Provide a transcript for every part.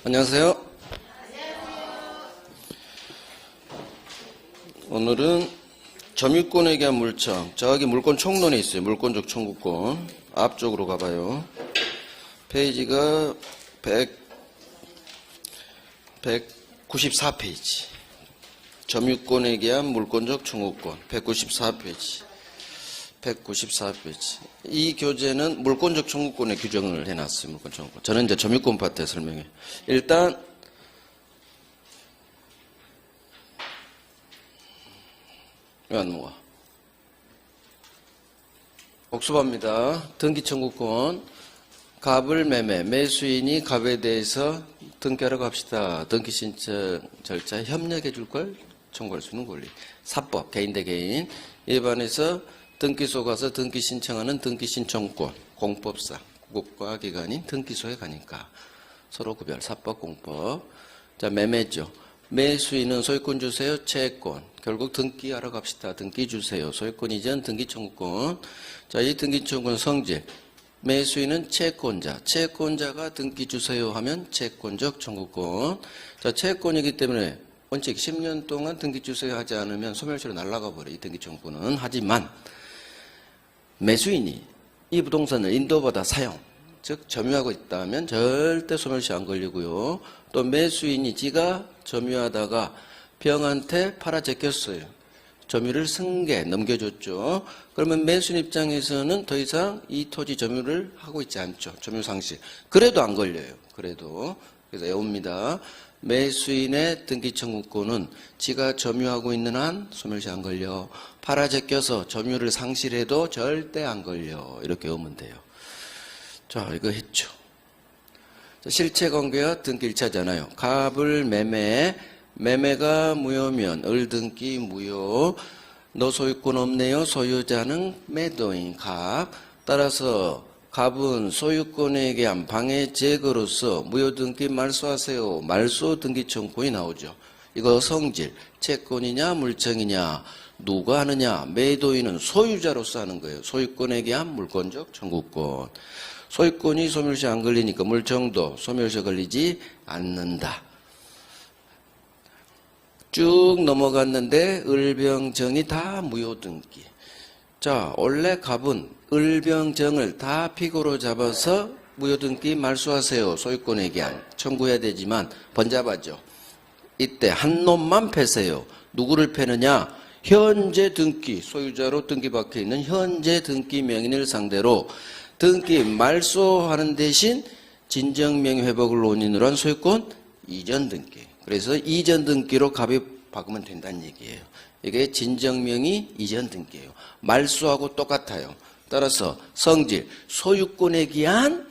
안녕하세요. 오늘은 점유권에 대한 물청. 저기 물권 총론에 있어요. 물권적 청구권. 앞쪽으로 가봐요. 페이지가 194페이지. 점유권에 대한 물권적 청구권. 194페이지. 194페이지. 이 교재는 물권적 청구권의 규정을 해놨어요. 물권 청구권. 저는 이제 점유권 파트에 설명해요. 일단 왜 안 모아? 복습합니다. 등기 청구권. 갑을 매매. 매수인이 갑에 대해서 등기하라고 합시다. 등기 신청 절차에 협력해 줄 걸 청구할 수 있는 권리. 사법. 개인 대 개인. 일반에서 등기소 가서 등기 신청하는 등기 신청권. 공법상. 국가기관인 등기소에 가니까. 서로 구별. 사법, 공법. 자, 매매죠. 매수인은 소유권 주세요. 채권. 결국 등기하러 갑시다. 등기 주세요. 소유권 이전 등기 청구권. 자, 이 등기 청구권 성질. 매수인은 채권자. 채권자가 등기 주세요 하면 채권적 청구권. 자, 채권이기 때문에 원칙 10년 동안 등기 주세요 하지 않으면 소멸시로 날아가 버려. 이 등기 청구권은. 하지만 매수인이 이 부동산을 인도받아 사용, 즉 점유하고 있다면 절대 소멸시 안 걸리고요. 또 매수인이 지가 점유하다가 병한테 팔아 제꼈어요. 점유를 승계 넘겨줬죠. 그러면 매수인 입장에서는 더 이상 이 토지 점유를 하고 있지 않죠. 점유 상실. 그래도 안 걸려요. 그래도. 그래서 외웁니다. 매수인의 등기 청구권은 지가 점유하고 있는 한 소멸시 안 걸려. 팔아 제껴서 점유를 상실해도 절대 안 걸려. 이렇게 외우면 돼요. 자, 이거 했죠. 실체관계와 등기 1차잖아요. 갑을 매매. 매매가 무효면 을등기 무효. 너 소유권 없네요. 소유자는 매도인 갑. 따라서 갑은 소유권에 대한 방해 제거로서 무효등기 말소하세요. 말소 등기 청구권이 나오죠. 이거 성질. 채권이냐 물청이냐. 누가 하느냐. 매도인은 소유자로서 하는 거예요. 소유권에 대한 물권적 청구권. 소유권이 소멸시 안 걸리니까 물청도 소멸시 걸리지 않는다. 쭉 넘어갔는데 을병정이 다 무효등기. 자, 원래 갑은 을병정을 다 피고로 잡아서 무효등기 말소하세요. 소유권에 대한 청구해야 되지만 번잡하죠. 이때 한 놈만 패세요. 누구를 패느냐? 현재 등기, 소유자로 등기 박혀 있는 현재 등기 명인을 상대로 등기 말소하는 대신 진정명의 회복을 원인으로 한 소유권 이전 등기. 그래서 이전 등기로 갑이 박으면 된다는 얘기예요. 이게 진정명의 이전 등기예요. 말소하고 똑같아요. 따라서 성질, 소유권에 기한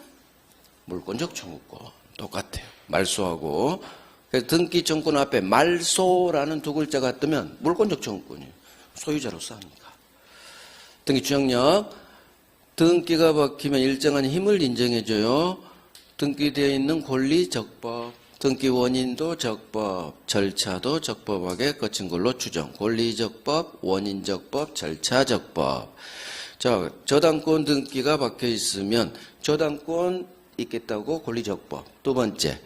물권적 청구권 똑같아요. 말소하고. 그래서 등기 청구권 앞에 말소라는 두 글자가 뜨면 물권적 청구권이에요. 소유자로서 하니까. 등기 주역력. 등기가 박히면 일정한 힘을 인정해줘요. 등기되어 있는 권리 적법. 등기 원인도 적법, 절차도 적법하게 거친 걸로 추정. 권리적법, 원인적법, 절차적법. 자, 저당권 등기가 박혀 있으면 저당권 있겠다고 권리적법. 두 번째,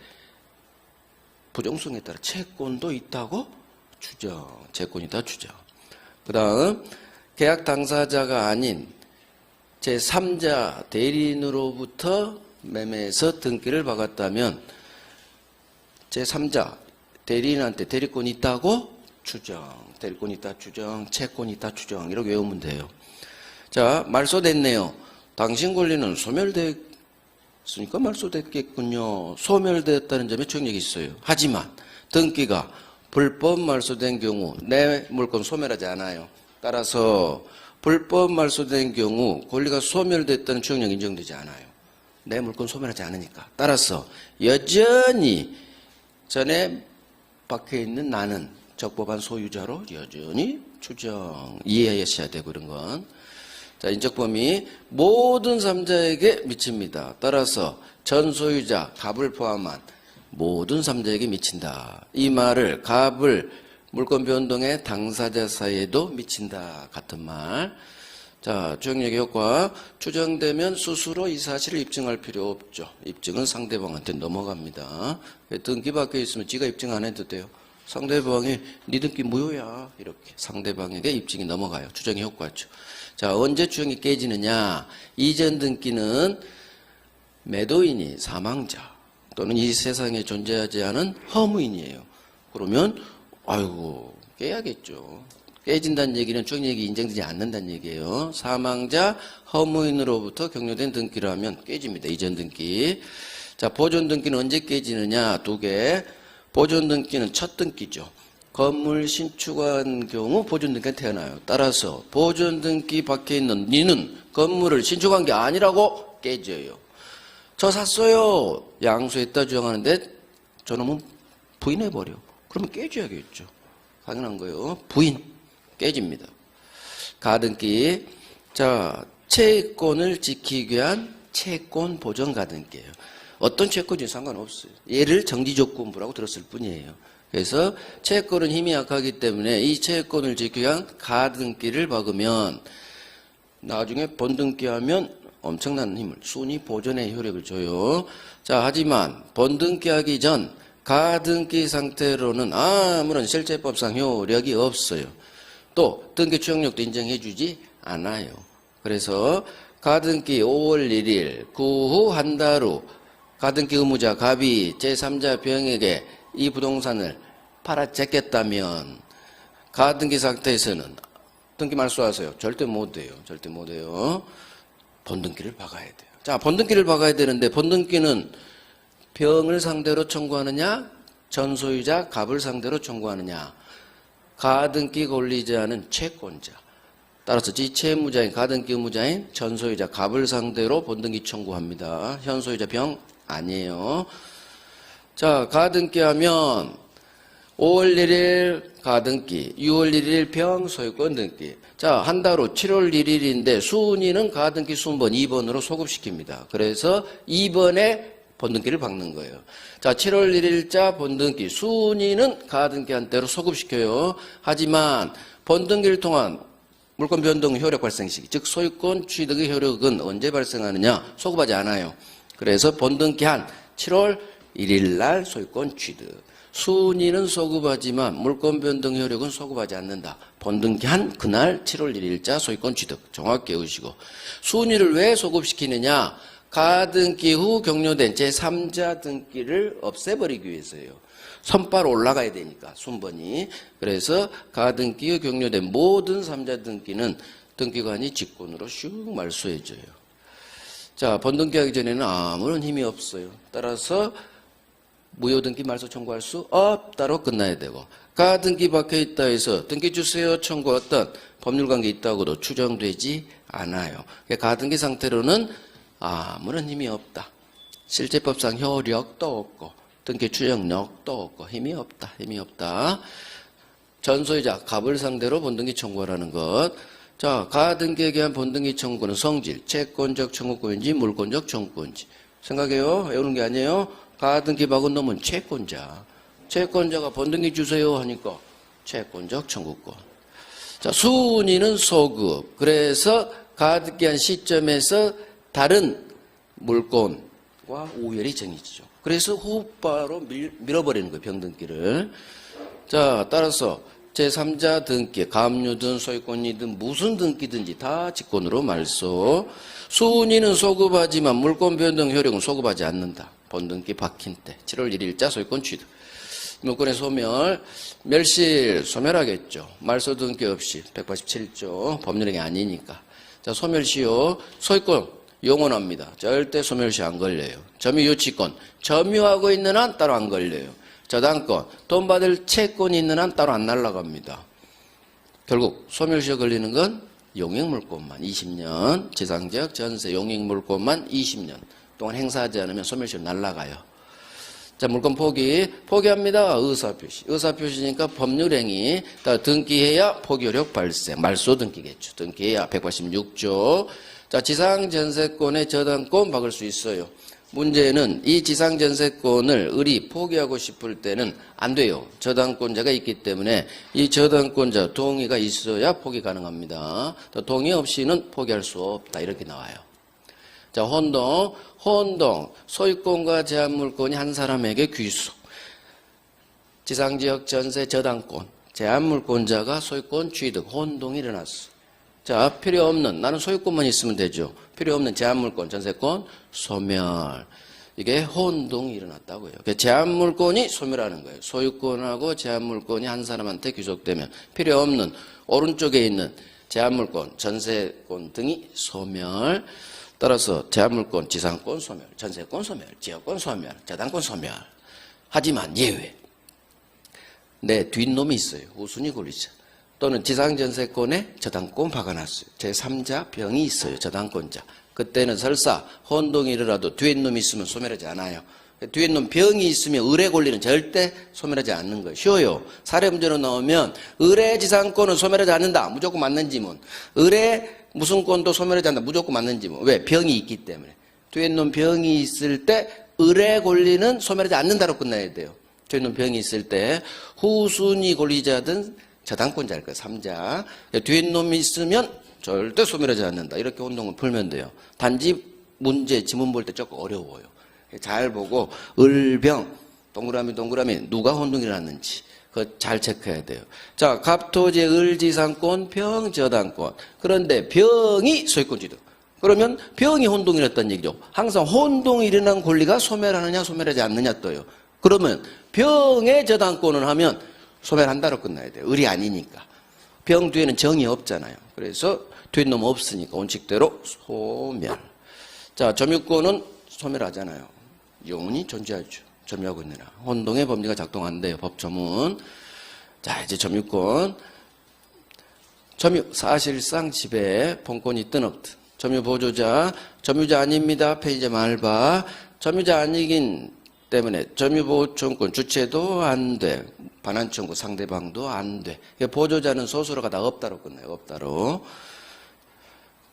부정성에 따라 채권도 있다고 추정. 채권이다 추정. 그 다음, 계약 당사자가 아닌 제3자 대리인으로부터 매매해서 등기를 박았다면 제3자 대리인한테 대리권이 있다고 추정. 대리권이 있다 추정. 채권이 있다 추정. 이렇게 외우면 돼요. 자, 말소됐네요. 당신 권리는 소멸됐으니까 말소됐겠군요. 소멸됐다는 점에 추정력이 있어요. 하지만 등기가 불법 말소된 경우 내 물건 소멸하지 않아요. 따라서 불법 말소된 경우 권리가 소멸됐다는 추정력이 인정되지 않아요. 내 물건 소멸하지 않으니까. 따라서 여전히 전에 박혀있는 나는 적법한 소유자로 여전히 추정. 이해하셔야 되고 그런 건. 자, 인적 범위 모든 3자에게 미칩니다. 따라서 전 소유자 갑을 포함한 모든 3자에게 미친다. 이 말을 갑을 물권 변동의 당사자 사이에도 미친다. 같은 말. 자, 주역력의 효과. 추정되면 스스로 이 사실을 입증할 필요 없죠. 입증은 상대방한테 넘어갑니다. 등기 밖에 있으면 지가 입증 안 해도 돼요. 상대방이 네 등기 무효야. 이렇게 상대방에게 입증이 넘어가요. 추정의 효과죠. 자, 언제 추정이 깨지느냐. 이전 등기는 매도인이 사망자 또는 이 세상에 존재하지 않은 허무인이에요. 그러면 아이고 깨야겠죠. 깨진다는 얘기는 추정력이 인정되지 않는다는 얘기예요. 사망자 허무인으로부터 격려된 등기라면 깨집니다. 이전 등기. 자, 보존 등기는 언제 깨지느냐. 두 개. 보존 등기는 첫 등기죠. 건물 신축한 경우 보존 등기가 태어나요. 따라서 보존 등기 밖에 있는 니는 건물을 신축한 게 아니라고 깨져요. 저 샀어요. 양수했다 주장하는데 저놈은 부인해버려. 그러면 깨져야겠죠. 당연한 거예요. 부인. 깨집니다. 가등기. 자, 채권을 지키기 위한 채권 보전 가등기예요. 어떤 채권이 상관없어요. 얘를 정지조건부라고 들었을 뿐이에요. 그래서 채권은 힘이 약하기 때문에 이 채권을 지키기 위한 가등기를 박으면 나중에 번등기하면 엄청난 힘을, 순위 보존의 효력을 줘요. 자, 하지만 번등기하기 전 가등기 상태로는 아무런 실제법상 효력이 없어요. 또 등기 추정력도 인정해주지 않아요. 그래서 가등기 5월 1일 그 후 한 달 후 가등기 의무자 갑이 제3자 병에게 이 부동산을 팔아제꼈다면 가등기 상태에서는 등기 말소하세요. 절대 못해요. 절대 못해요. 번등기를 박아야 돼요. 자, 번등기를 박아야 되는데 번등기는 병을 상대로 청구하느냐 전소유자 갑을 상대로 청구하느냐. 가등기가 올리지 않은 채권자, 따라서 지채무자인 가등기 의무자인 전소유자 갑을 상대로 번등기 청구합니다. 현소유자 병 아니에요. 자, 가등기 하면 5월 1일 가등기, 6월 1일 병 소유권 등기. 자, 한 달 후 7월 1일인데 순위는 가등기 순번 2번으로 소급시킵니다. 그래서 2번에 번등기를 박는 거예요. 자, 7월 1일자 번등기 순위는 가등기 한대로 소급시켜요. 하지만 번등기를 통한 물권 변동 효력 발생 시기, 즉 소유권 취득의 효력은 언제 발생하느냐? 소급하지 않아요. 그래서 번등기 한 7월 1일 날 소유권 취득. 순위는 소급하지만 물권 변동 효력은 소급하지 않는다. 번등기 한 그날 7월 1일자 소유권 취득. 정확히 외우시고. 순위를 왜 소급시키느냐? 가등기 후 격려된 제3자 등기를 없애버리기 위해서예요. 선발 올라가야 되니까 순번이. 그래서 가등기 후 격려된 모든 3자 등기는 등기관이 직권으로 슉 말소해줘요. 자, 번등기하기 전에는 아무런 힘이 없어요. 따라서 무효등기 말소 청구할 수 없다로 끝나야 되고, 가등기 박혀 있다 해서 등기 주세요 청구 어떤 법률관계 있다고도 추정되지 않아요. 가등기 상태로는 아무런 힘이 없다. 실제법상 효력도 없고 등기 추정력도 없고 힘이 없다. 힘이 없다. 전소유자 갑을 상대로 번등기 청구하라는 것. 자, 가등기에 대한 번등기 청구는 성질, 채권적 청구권인지 물권적 청구권인지 생각해요. 외우는 게 아니에요. 가등기 박은 놈은 채권자. 채권자가 번등기 주세요 하니까 채권적 청구권. 자, 순위는 소급. 그래서 가등기한 시점에서 다른 물권과 우열이 정해지죠. 그래서 후바로 밀어버리는 거예요. 병등기를. 자, 따라서 제3자 등기, 가압류든 소유권이든 무슨 등기든지 다 직권으로 말소. 순위는 소급하지만 물권 변동 효력은 소급하지 않는다. 번등기 박힌 때 7월 1일자 소유권 취득. 물권의 소멸, 멸실 소멸하겠죠. 말소 등기 없이 187조 법률행위 아니니까. 자, 소멸시효 소유권 영원합니다. 절대 소멸시 안 걸려요. 점유유치권 점유하고 있는 한 따로 안 걸려요. 저당권 돈 받을 채권이 있는 한 따로 안 날아갑니다. 결국 소멸시효 걸리는 건 용익물권만 20년, 지상지역 전세 용익물권만 20년 동안 행사하지 않으면 소멸시효 날아가요. 자, 물권 포기합니다. 의사표시. 의사표시니까 법률행위. 등기해야 포기효력 발생. 말소 등기겠죠. 등기해야 186조. 자, 지상전세권의 저당권 박을 수 있어요. 문제는 이 지상전세권을 을이 포기하고 싶을 때는 안 돼요. 저당권자가 있기 때문에 이 저당권자 동의가 있어야 포기 가능합니다. 또 동의 없이는 포기할 수 없다. 이렇게 나와요. 자, 혼동, 소유권과 제한물권이 한 사람에게 귀수. 지상지역 전세 저당권, 제한물권자가 소유권 취득, 혼동이 일어났어. 자, 필요 없는, 나는 소유권만 있으면 되죠. 필요 없는 제한물권, 전세권, 소멸. 이게 혼동이 일어났다고요. 제한물권이 소멸하는 거예요. 소유권하고 제한물권이 한 사람한테 귀속되면 필요 없는 오른쪽에 있는 제한물권, 전세권 등이 소멸. 따라서 제한물권, 지상권 소멸, 전세권 소멸, 지역권 소멸, 저당권 소멸. 하지만 예외. 내 뒷놈이 있어요. 우순위 권리자. 또는 지상전세권에 저당권 박아놨어요. 제3자 병이 있어요. 저당권자. 그때는 설사 혼동이 일어나도 뒤에 놈이 있으면 소멸하지 않아요. 뒤에 놈 병이 있으면 을의 권리는 절대 소멸하지 않는 거예요. 쉬워요. 사례 문제로 나오면 을의 지상권은 소멸하지 않는다. 무조건 맞는 지문. 을의 무슨 권도 소멸하지 않는다. 무조건 맞는 지문. 왜? 병이 있기 때문에. 뒤에 놈 병이 있을 때 을의 권리는 소멸하지 않는다로 끝나야 돼요. 뒤에 놈 병이 있을 때 후순위 권리자든 저당권자일 거예요. 3자. 뒤에 놈이 있으면 절대 소멸하지 않는다. 이렇게 혼동을 풀면 돼요. 단지 문제, 지문 볼 때 조금 어려워요. 잘 보고 을병, 동그라미 누가 혼동이 일어났는지 그거 잘 체크해야 돼요. 자, 갑토지의 을지상권, 병저당권. 그런데 병이 소유권 취득. 그러면 병이 혼동이 일어났다는 얘기죠. 항상 혼동이 일어난 권리가 소멸하느냐 소멸하지 않느냐 떠요. 그러면 병의 저당권을 하면 소멸한다로 끝나야 돼요. 을이 아니니까. 병 뒤에는 정이 없잖아요. 그래서 뒤에 놈 없으니까 원칙대로 소멸. 자, 점유권은 소멸하잖아요. 영원히 존재하죠. 점유하고 있는 한. 혼동의 법리가 작동한대요. 법조문. 자, 이제 점유권. 점유, 사실상 집에 본권이 있든 없든. 점유 보조자, 점유자 아닙니다. 페이지 말봐. 점유자 아니긴 때문에 점유보존권 주체도 안 돼. 반환청구 상대방도 안 돼. 보조자는 소수로가 다 없다로 끝나요. 없다로.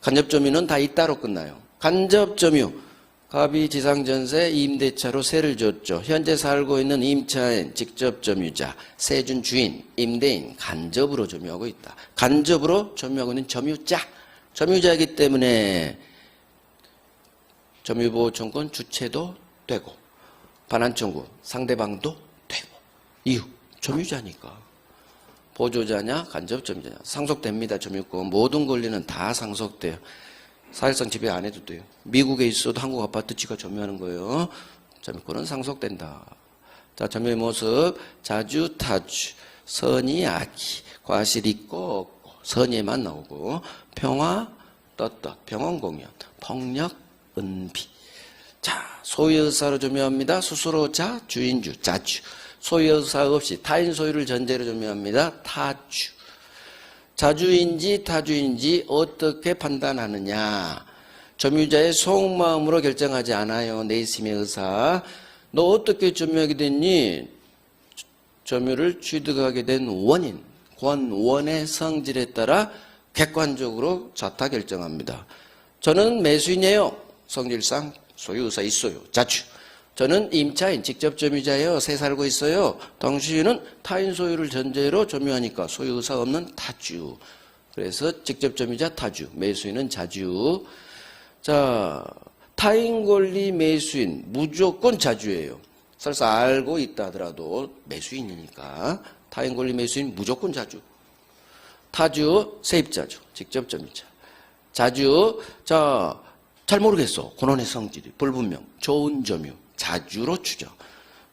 간접점유는 다 있다로 끝나요. 간접점유. 갑이 지상전세 임대차로 세를 줬죠. 현재 살고 있는 임차인, 직접점유자, 세준 주인, 임대인, 간접으로 점유하고 있다. 간접으로 점유하고 있는 점유자. 점유자이기 때문에 점유보존권 주체도 되고 반환청구 상대방도 되고. 이유, 점유자니까. 보조자냐 간접점유자냐 상속됩니다. 점유권 모든 권리는 다 상속돼요. 사실상 지배 안 해도 돼요. 미국에 있어도 한국 아파트 지가 점유하는 거예요. 점유권은 상속된다. 자, 점유의 모습. 자주 타주, 선의 악의, 과실 있고 없고, 선의에만 나오고, 평화 떳떳, 병원공연, 폭력 은비. 자, 소유의사로 점유합니다. 스스로 자, 주인주, 자주. 소유의사 없이 타인 소유를 전제로 점유합니다. 타주. 자주인지 타주인지 어떻게 판단하느냐. 점유자의 속마음으로 결정하지 않아요. 내심의 의사. 너 어떻게 점유하게 됐니? 점유를 취득하게 된 원인, 권원의 성질에 따라 객관적으로 자타 결정합니다. 저는 매수인이에요. 성질상 소유의사 있어요. 자주. 저는 임차인, 직접 점유자예요. 새 살고 있어요. 당신은 타인 소유를 전제로 점유하니까 소유의사 없는 타주. 그래서 직접 점유자 타주, 매수인은 자주. 자, 타인 권리 매수인 무조건 자주예요. 설사 알고 있다 하더라도 매수인이니까 타인 권리 매수인 무조건 자주. 타주, 세입자주, 직접 점유자. 자주, 자, 잘 모르겠어. 권원의 성질이 불분명. 좋은 점유. 자주로 추정.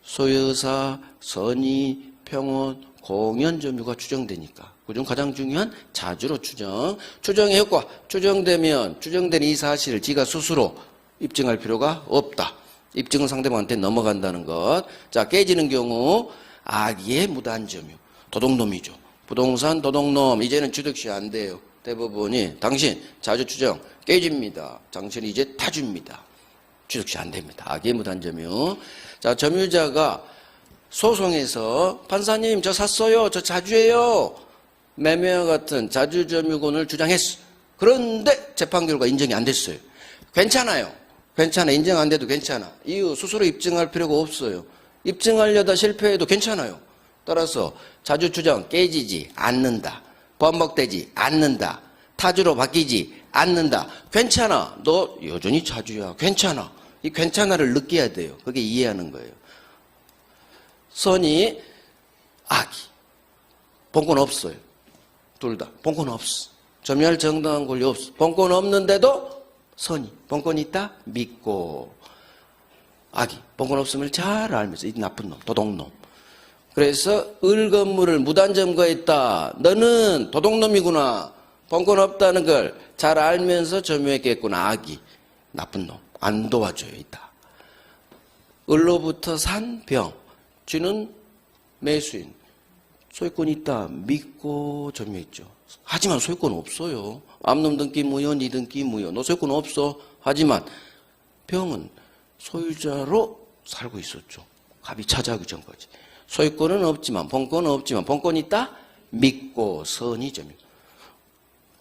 소유의사, 선의, 평온, 공연 점유가 추정되니까. 그중 가장 중요한 자주로 추정. 추정의 효과. 추정되면 추정된 이 사실을 지가 스스로 입증할 필요가 없다. 입증은 상대방한테 넘어간다는 것. 자, 깨지는 경우 악의의 무단 점유. 도둑놈이죠. 부동산 도둑놈. 이제는 취득시 안 돼요. 대법원이 당신 자주 추정 깨집니다. 당신이 이제 타주입니다. 취득시 안 됩니다. 악의 무단 점유. 자, 점유자가 소송에서 판사님 저 샀어요. 저 자주예요. 매매와 같은 자주 점유권을 주장했어. 그런데 재판 결과 인정이 안 됐어요. 괜찮아요. 괜찮아. 인정 안 돼도 괜찮아. 이유 스스로 입증할 필요가 없어요. 입증하려다 실패해도 괜찮아요. 따라서 자주 추정 깨지지 않는다. 번복되지 않는다. 타주로 바뀌지 않는다. 괜찮아. 너 여전히 자주야. 괜찮아. 이 괜찮아를 느껴야 돼요. 그게 이해하는 거예요. 선이 악이. 본권 없어요. 둘 다. 본권 없어. 점유할 정당한 권리 없어. 본권 없는데도 선이. 본권 있다? 믿고. 악이. 본권 없음을 잘 알면서 이 나쁜 놈, 도둑놈. 그래서 을 건물을 무단 점거했다. 너는 도둑놈이구나. 본권 없다는 걸 잘 알면서 점유했겠구나. 악이. 나쁜 놈. 안 도와줘요. 있다. 을로부터 산 병. 쥐는 매수인. 소유권이 있다. 믿고 점유했죠. 하지만 소유권 없어요. 암놈 등기 무효, 니 등기 무효. 너 소유권 없어. 하지만 병은 소유자로 살고 있었죠. 갑이 찾아오기 전까지. 소유권은 없지만, 본권은 없지만, 본권이 있다? 믿고 선의 점유.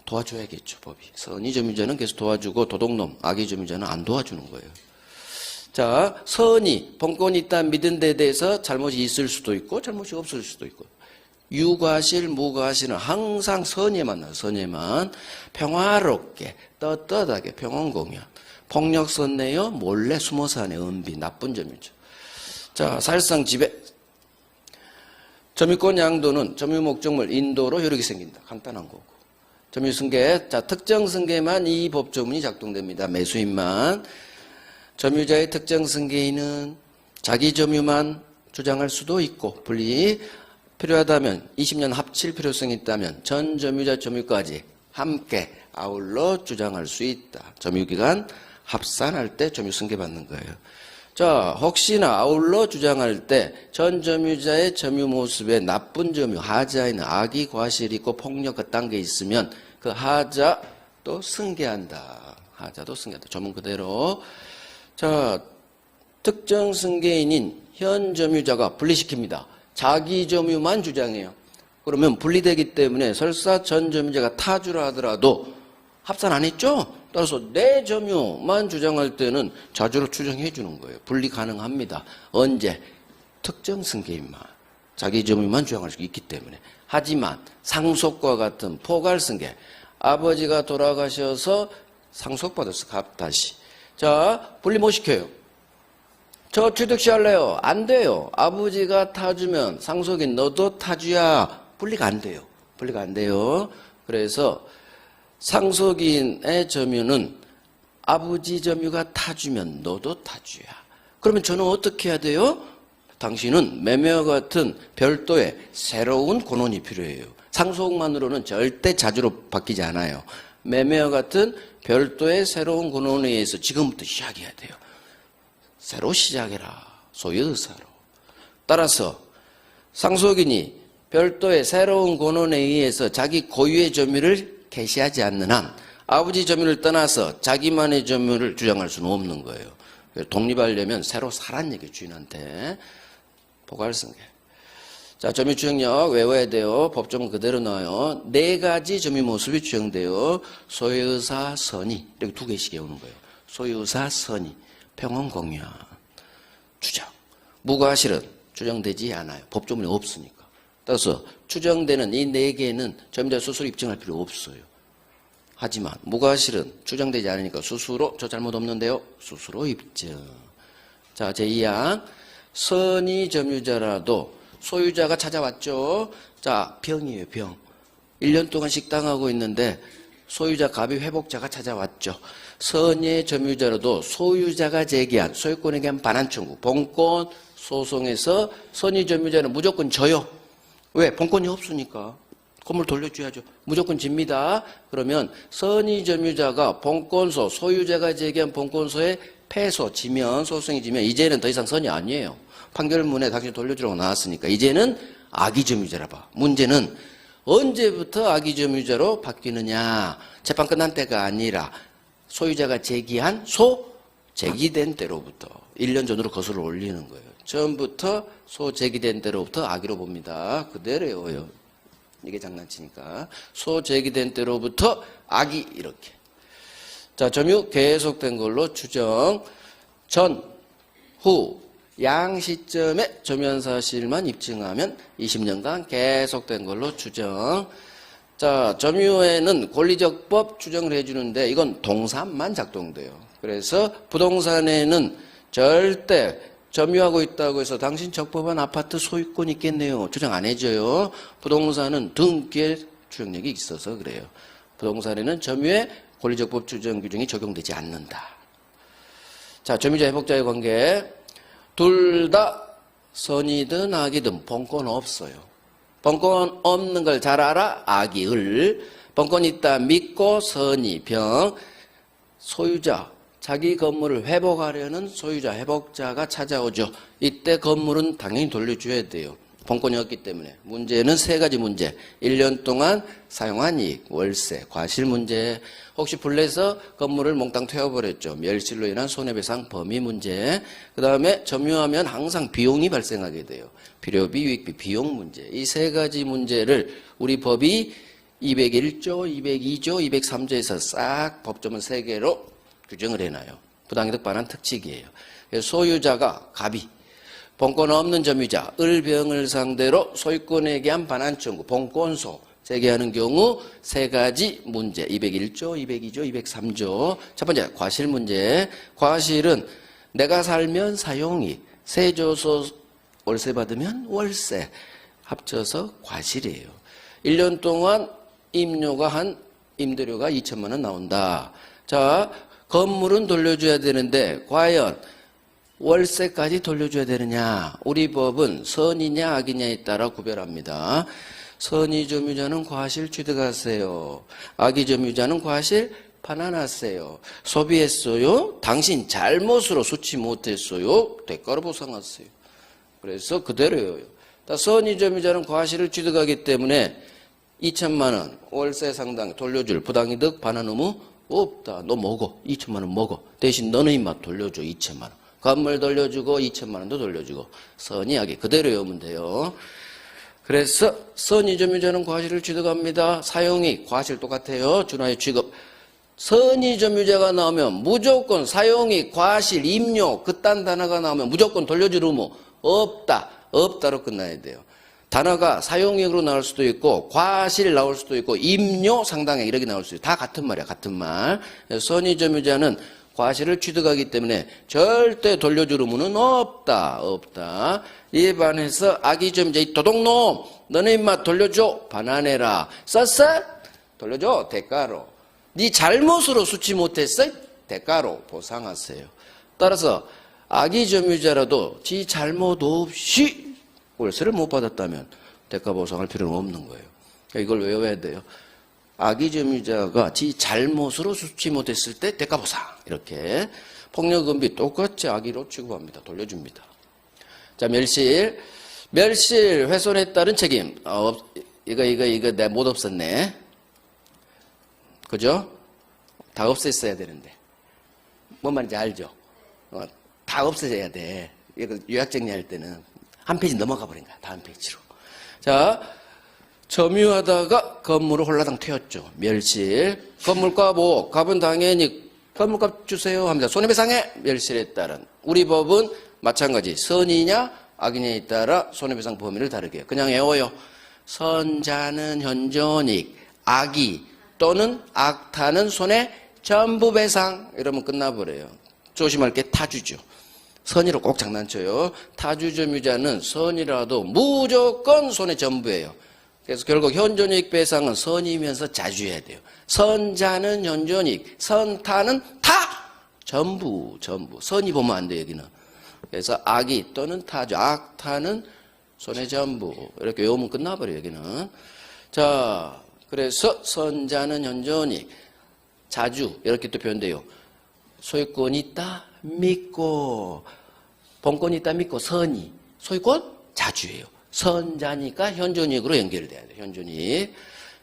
도와줘야겠죠, 법이. 선의 점유자는 계속 도와주고, 도둑놈, 악의 점유자는 안 도와주는 거예요. 자, 선의, 본권이 있다 믿은 데 대해서 잘못이 있을 수도 있고, 잘못이 없을 수도 있고. 유과실, 무과실은 항상 선의에 만나요. 선의만 평화롭게, 떳떳하게 평온공연. 폭력 선내요, 몰래 숨어서 하는 은비, 나쁜 점이죠. 자, 사실상 지배. 점유권 양도는 점유 목적물 인도로 효력이 생긴다. 간단한 거고. 점유 승계, 자, 특정 승계만 이 법조문이 작동됩니다. 매수인만. 점유자의 특정 승계인은 자기 점유만 주장할 수도 있고, 분리 필요하다면 20년 합칠 필요성이 있다면 전 점유자 점유까지 함께 아울러 주장할 수 있다. 점유기간 합산할 때 점유 승계받는 거예요. 자, 혹시나 아울러 주장할 때 전 점유자의 점유 모습에 나쁜 점유, 하자에는 악의 과실이 있고 폭력 그딴 게 있으면 그 하자도 승계한다. 하자도 승계한다. 조문 그대로. 자, 특정 승계인인 현 점유자가 분리시킵니다. 자기 점유만 주장해요. 그러면 분리되기 때문에 설사 전 점유자가 타주라 하더라도 합산 안 했죠? 따라서 내 점유만 주장할 때는 자주로 추정해 주는 거예요. 분리 가능합니다. 언제? 특정 승계인만. 자기 점유만 주장할 수 있기 때문에. 하지만 상속과 같은 포괄 승계. 아버지가 돌아가셔서 상속받았어. 갑다시. 자, 분리 못 시켜요. 저 취득시 할래요. 안 돼요. 아버지가 타주면 상속인 너도 타주야. 분리가 안 돼요. 분리가 안 돼요. 그래서 상속인의 점유는 아버지 점유가 타주면 너도 타주야. 그러면 저는 어떻게 해야 돼요? 당신은 매매와 같은 별도의 새로운 권원이 필요해요. 상속만으로는 절대 자주로 바뀌지 않아요. 매매와 같은 별도의 새로운 권원에 의해서 지금부터 시작해야 돼요. 새로 시작해라. 소유 의사로. 따라서 상속인이 별도의 새로운 권원에 의해서 자기 고유의 점유를 개시하지 않는 한 아버지 점유를 떠나서 자기만의 점유를 주장할 수는 없는 거예요. 독립하려면 새로 사란 얘기 주인한테. 포괄승계. 자, 점유 주장력 외워야 돼요. 법조문 그대로 나와요. 4가지 점유 모습이 주장돼요. 소유의사 선의. 이렇게 2개씩 외우는 거예요. 소유의사 선의. 평온 공연. 주장. 무과실은 주장되지 않아요. 법조문이 없으니까. 따라서 추정되는 이 4개는 점유자 스스로 입증할 필요 없어요. 하지만 무과실은 추정되지 않으니까 스스로, 저 잘못 없는데요. 스스로 입증. 자, 제2항. 선의 점유자라도 소유자가 찾아왔죠. 자, 병이에요, 병. 1년 동안 식당하고 있는데 소유자 갑이 회복자가 찾아왔죠. 선의 점유자라도 소유자가 제기한 소유권에 대한 반환 청구, 본권 소송에서 선의 점유자는 무조건 져요. 왜? 본권이 없으니까. 건물 돌려줘야죠. 무조건 집니다. 그러면 선의 점유자가 본권소, 소유자가 제기한 본권소에 패소, 지면, 소송이 지면 이제는 더 이상 선이 아니에요. 판결문에 당신 돌려주라고 나왔으니까 이제는 악의 점유자라 봐. 문제는 언제부터 악의 점유자로 바뀌느냐. 재판 끝난 때가 아니라 소유자가 제기한 제기된 때로부터 1년 전으로 거슬러 올리는 거예요. 처음부터 제기된 때로부터 악의로 봅니다. 그대로 외워요. 이게 장난치니까. 제기된 때로부터 악이 이렇게. 자, 점유 계속된 걸로 추정. 전, 후, 양 시점에 점유한 사실만 입증하면 20년간 계속된 걸로 추정. 자, 점유에는 권리적법 추정을 해주는데 이건 동사만 작동돼요. 그래서 부동산에는 절대 점유하고 있다고 해서 당신 적법한 아파트 소유권 있겠네요. 추정 안 해줘요. 부동산은 등기에 추정력이 있어서 그래요. 부동산에는 점유에 권리적법 추정 규정이 적용되지 않는다. 자, 점유자 회복자의 관계. 둘 다 선이든 악이든 본권 없어요. 본권 없는 걸 잘 알아? 악이 을. 본권 있다 믿고 선이 병. 소유자, 자기 건물을 회복하려는 소유자, 회복자가 찾아오죠. 이때 건물은 당연히 돌려줘야 돼요. 본권이 없기 때문에. 문제는 세 가지 문제. 1년 동안 사용한 이익, 월세, 과실 문제. 혹시 불내서 건물을 몽땅 태워버렸죠. 멸실로 인한 손해배상 범위 문제. 그 다음에 점유하면 항상 비용이 발생하게 돼요. 필요비, 유익비, 비용 문제. 이 세 가지 문제를 우리 법이 201조, 202조, 203조에서 싹 법조문 3개로 규정을 해놔요. 부당이득 반환 특칙이에요. 소유자가 갑이, 본권 없는 점유자, 을병을 상대로 소유권에 대한 반환 청구, 본권소 제기하는 경우 세 가지 문제, 201조, 202조, 203조. 첫 번째, 과실 문제. 과실은 내가 살면 사용이익, 세조소 월세 받으면 월세, 합쳐서 과실이에요. 1년 동안 임료가 한 임대료가 2천만 원 나온다. 자, 건물은 돌려줘야 되는데 과연 월세까지 돌려줘야 되느냐? 우리 법은 선이냐 악이냐에 따라 구별합니다. 선의 점유자는 과실 취득하세요. 악의 점유자는 과실 반환하세요. 소비했어요. 당신 잘못으로 수치 못했어요. 대가로 보상하세요. 그래서 그대로예요. 선의 점유자는 과실을 취득하기 때문에 2천만 원 월세 상당 돌려줄 부당이득 반환 의무 없다. 너 먹어. 2천만 원 먹어. 대신 너는 임마 돌려줘. 2천만 원. 건물 돌려주고 2천만 원도 돌려주고. 선의 악이 그대로 외우면 돼요. 그래서 선의 점유자는 과실을 취득합니다. 사용이 과실 똑같아요. 준하의 취급. 선의 점유자가 나오면 무조건 사용이 과실 임료 그딴 단어가 나오면 무조건 돌려줄 의무 없다. 없다로 끝나야 돼요. 단어가 사용액으로 나올 수도 있고 과실 나올 수도 있고 임료 상당액 이렇게 나올 수도 있고 다 같은 말이야. 같은 말. 선의 점유자는 과실을 취득하기 때문에 절대 돌려줄 의무는 없다. 없다. 이에 반해서 악의 점유자 이 도둑놈 너네 임마 돌려줘. 반환해라. 썼어? 돌려줘. 대가로. 네 잘못으로 수치 못했어? 대가로 보상하세요. 따라서 악의 점유자라도 지 잘못 없이 월세를 못 받았다면 대가 보상할 필요는 없는 거예요. 이걸 외워야 돼요. 악의 점유자가 지 잘못으로 수치 못했을 때 대가 보상. 이렇게 폭력금비 똑같이 악의로 취급합니다. 돌려줍니다. 자, 멸실. 멸실 훼손에 따른 책임. 이거 내가 못 없었네. 그죠? 다 없앴어야 되는데. 뭔 말인지 알죠? 다 없어져야 돼. 이거 요약 정리할 때는 한 페이지 넘어가 버린 거야. 다음 페이지로. 자, 점유하다가 건물을 홀라당 태웠죠. 멸실. 건물값 5억. 값은 당연히 건물값 주세요 합니다. 손해배상에 멸실에 따른. 우리 법은 마찬가지. 선이냐 악이냐에 따라 손해배상 범위를 다르게 해요. 그냥 외워요. 선자는 현존이익, 악이 또는 악타는 손해 전부 배상. 이러면 끝나버려요. 조심할 게 타주죠. 선의로 꼭 장난쳐요. 타주 점유자는 선이라도 무조건 손해 전부예요. 그래서 결국 현존이익 배상은 선이면서 자주해야 돼요. 선자는 현존이익, 선타는 타! 전부. 선이 보면 안 돼요, 여기는. 그래서 악이 또는 타주, 악타는 손해 전부. 이렇게 외우면 끝나버려요, 여기는. 자, 그래서 선자는 현존이익, 자주, 이렇게 또 표현돼요. 소유권 있다, 믿고. 본권 있다, 믿고, 선이. 소유권 자주예요. 선자니까 현존이익으로 연결돼야 돼요. 현존이익.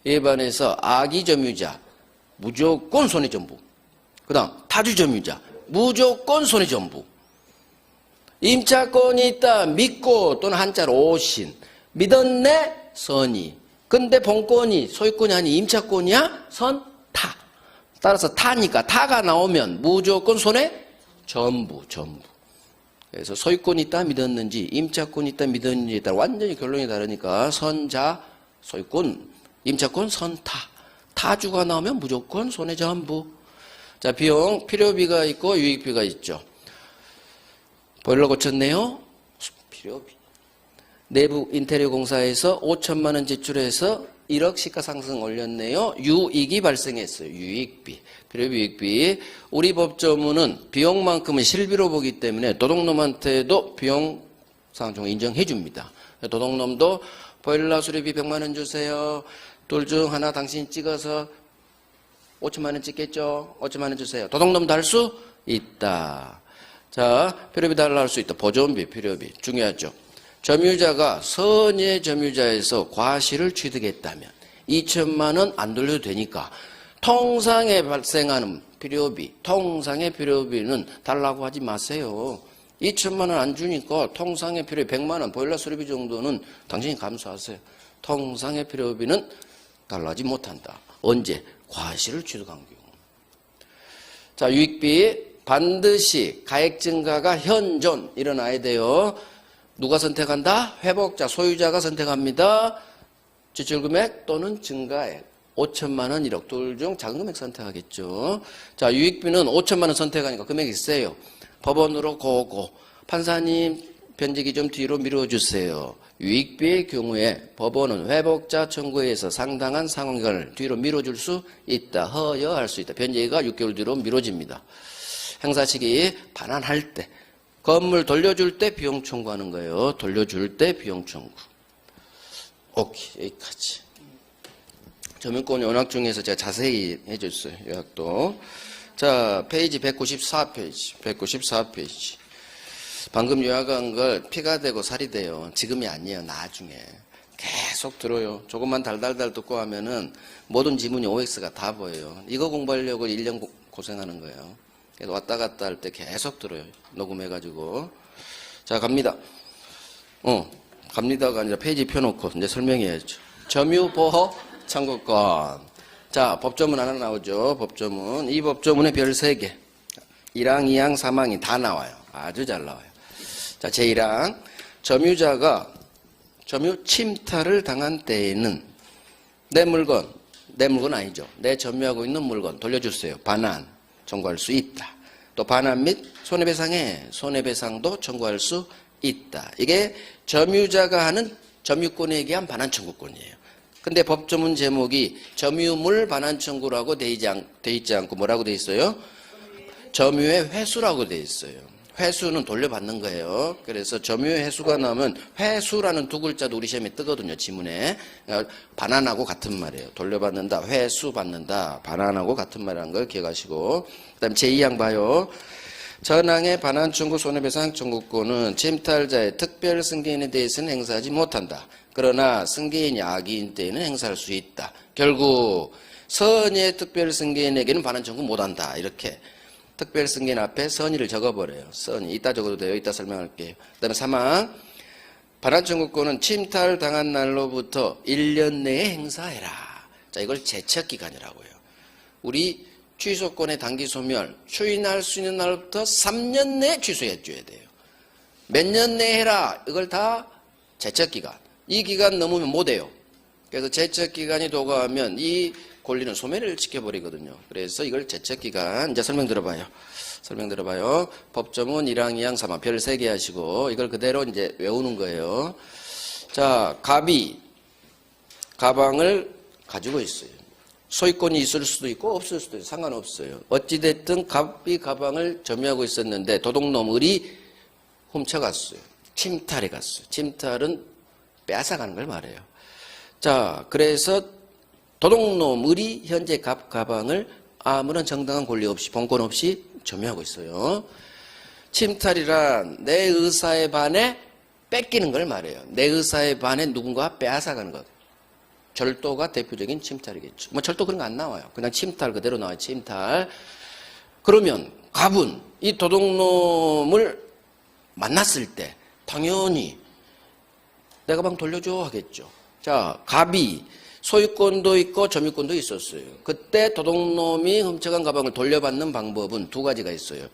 이에 반해서 악의 점유자 무조건 손해 전부. 그 다음 타주 점유자 무조건 손해 전부. 임차권이 있다 믿고 또는 한자로 오신. 믿었네 선이. 근데 본권이 소유권이 아니 임차권이야 선타. 따라서 타니까 타가 나오면 무조건 손에 전부. 그래서 소유권이 있다 믿었는지 임차권이 있다 믿었는지에 따라 완전히 결론이 다르니까 선자 소유권, 임차권 선타. 타주가 나오면 무조건 손에 전부. 자, 비용 필요비가 있고 유익비가 있죠. 보일러 고쳤네요. 필요비. 내부 인테리어 공사에서 5천만 원 지출해서 1억 시가상승 올렸네요. 유익이 발생했어요. 유익비. 필요비, 유익비. 우리 법조문은 비용만큼은 실비로 보기 때문에 도둑놈한테도 비용상종 인정해 줍니다. 도둑놈도 보일러 수리비 100만 원 주세요. 둘 중 하나 당신 찍어서 5천만 원 찍겠죠? 5천만 원 주세요. 도둑놈도 할 수 있다. 자, 필요비 달라 할 수 있다. 보존비, 필요비. 중요하죠. 점유자가 선의 점유자에서 과실을 취득했다면 2천만 원 안 돌려도 되니까 통상에 발생하는 필요비, 통상의 필요비는 달라고 하지 마세요. 2천만 원 안 주니까 통상의 필요비 100만 원, 보일러 수리비 정도는 당신이 감수하세요. 통상의 필요비는 달라하지 못한다. 언제? 과실을 취득한 경우. 자, 유익비 반드시 가액 증가가 현존 일어나야 돼요. 누가 선택한다? 회복자, 소유자가 선택합니다. 지출금액 또는 증가액. 5천만 원, 1억 둘 중 작은 금액 선택하겠죠. 자, 유익비는 5천만 원 선택하니까 금액이 세요. 법원으로 고고. 판사님 변제기 좀 뒤로 미뤄주세요. 유익비의 경우에 법원은 회복자 청구에 의해서 상당한 상환기간을 뒤로 미뤄줄 수 있다. 허여할 수 있다. 변제기가 6개월 뒤로 미뤄집니다. 행사 시기 반환할 때. 건물 돌려줄 때 비용 청구하는 거예요. 돌려줄 때 비용 청구. 오케이, 여기까지. 점유권 요약 중에서 제가 자세히 해줬어요. 요약도. 자, 페이지 194페이지. 194페이지. 방금 요약한 걸 피가 되고 살이 돼요. 지금이 아니에요. 나중에. 계속 들어요. 조금만 달달달 듣고 하면은 모든 지문이 OX가 다 보여요. 이거 공부하려고 1년 고생하는 거예요. 그래서 왔다 갔다 할 때 계속 들어요. 녹음해가지고. 자, 갑니다. 갑니다가 아니라 페이지 펴놓고 이제 설명해야죠. 점유보호 청구권. 자, 법조문 하나 나오죠. 법조문. 이 법조문에 별 3개. 1항, 2항, 3항이 다 나와요. 아주 잘 나와요. 자, 제1항. 점유자가 점유 침탈을 당한 때에는 내 물건 아니죠. 내 점유하고 있는 물건 돌려주세요. 반환 청구할 수 있다. 또 반환 및 손해배상도 청구할 수 있다. 이게 점유자가 하는 점유권에 의한 반환 청구권이에요. 근데 법조문 제목이 점유물 반환 청구라고 돼 있지 않고 뭐라고 돼 있어요? 점유의 회수라고 돼 있어요. 회수는 돌려받는 거예요. 그래서 점유의 회수가 나오면 회수라는 두 글자도 우리 시험에 뜨거든요. 지문에. 반환하고 같은 말이에요. 돌려받는다, 회수 받는다, 반환하고 같은 말이라는 걸 기억하시고. 그 다음에 제2항 봐요. 전항의 반환 청구 손해배상 청구권은 침탈자의 특별 승계인에 대해서는 행사하지 못한다. 그러나 승계인이 악의인 때에는 행사할 수 있다. 결국 선의의 특별 승계인에게는 반환 청구 못한다. 이렇게. 특별 승계인 앞에 선의를 적어버려요. 선의. 이따 적어도 돼요. 이따 설명할게요. 그 다음에 3항. 반환 청구권은 침탈 당한 날로부터 1년 내에 행사해라. 자, 이걸 제척기간이라고요. 우리 취소권의 단기 소멸, 추인할 수 있는 날부터 3년 내에 취소해 줘야 돼요. 몇 년 내에 해라. 이걸 다 제척기간. 이 기간 넘으면 못해요. 그래서 제척기간이 도과하면 이 권리는 소멸을 시켜버리거든요. 그래서 이걸 제척기간. 이제 설명 들어봐요. 법조문 1항, 2항, 3항 별 3개 하시고 이걸 그대로 이제 외우는 거예요. 자, 갑이 가방을 가지고 있어요. 소유권이 있을 수도 있고 없을 수도 있어요. 상관없어요. 어찌됐든 갑이 가방을 점유하고 있었는데 도둑놈 을이 훔쳐갔어요. 침탈해 갔어요. 침탈은 빼앗아가는 걸 말해요. 자, 그래서 도둑놈 을이 현재 갑 가방을 아무런 정당한 권리 없이 본권 없이 점유하고 있어요. 침탈이란 내 의사에 반해 뺏기는 걸 말해요. 내 의사에 반해 누군가 빼앗아가는 것. 절도가 대표적인 침탈이겠죠. 뭐 절도 그런 거 안 나와요. 그냥 침탈 그대로 나와요. 침탈. 그러면 갑은 이 도둑놈을 만났을 때 당연히 내 가방 돌려줘 하겠죠. 자, 갑이 소유권도 있고 점유권도 있었어요. 그때 도둑놈이 훔쳐간 가방을 돌려받는 방법은 두 가지가 있어요.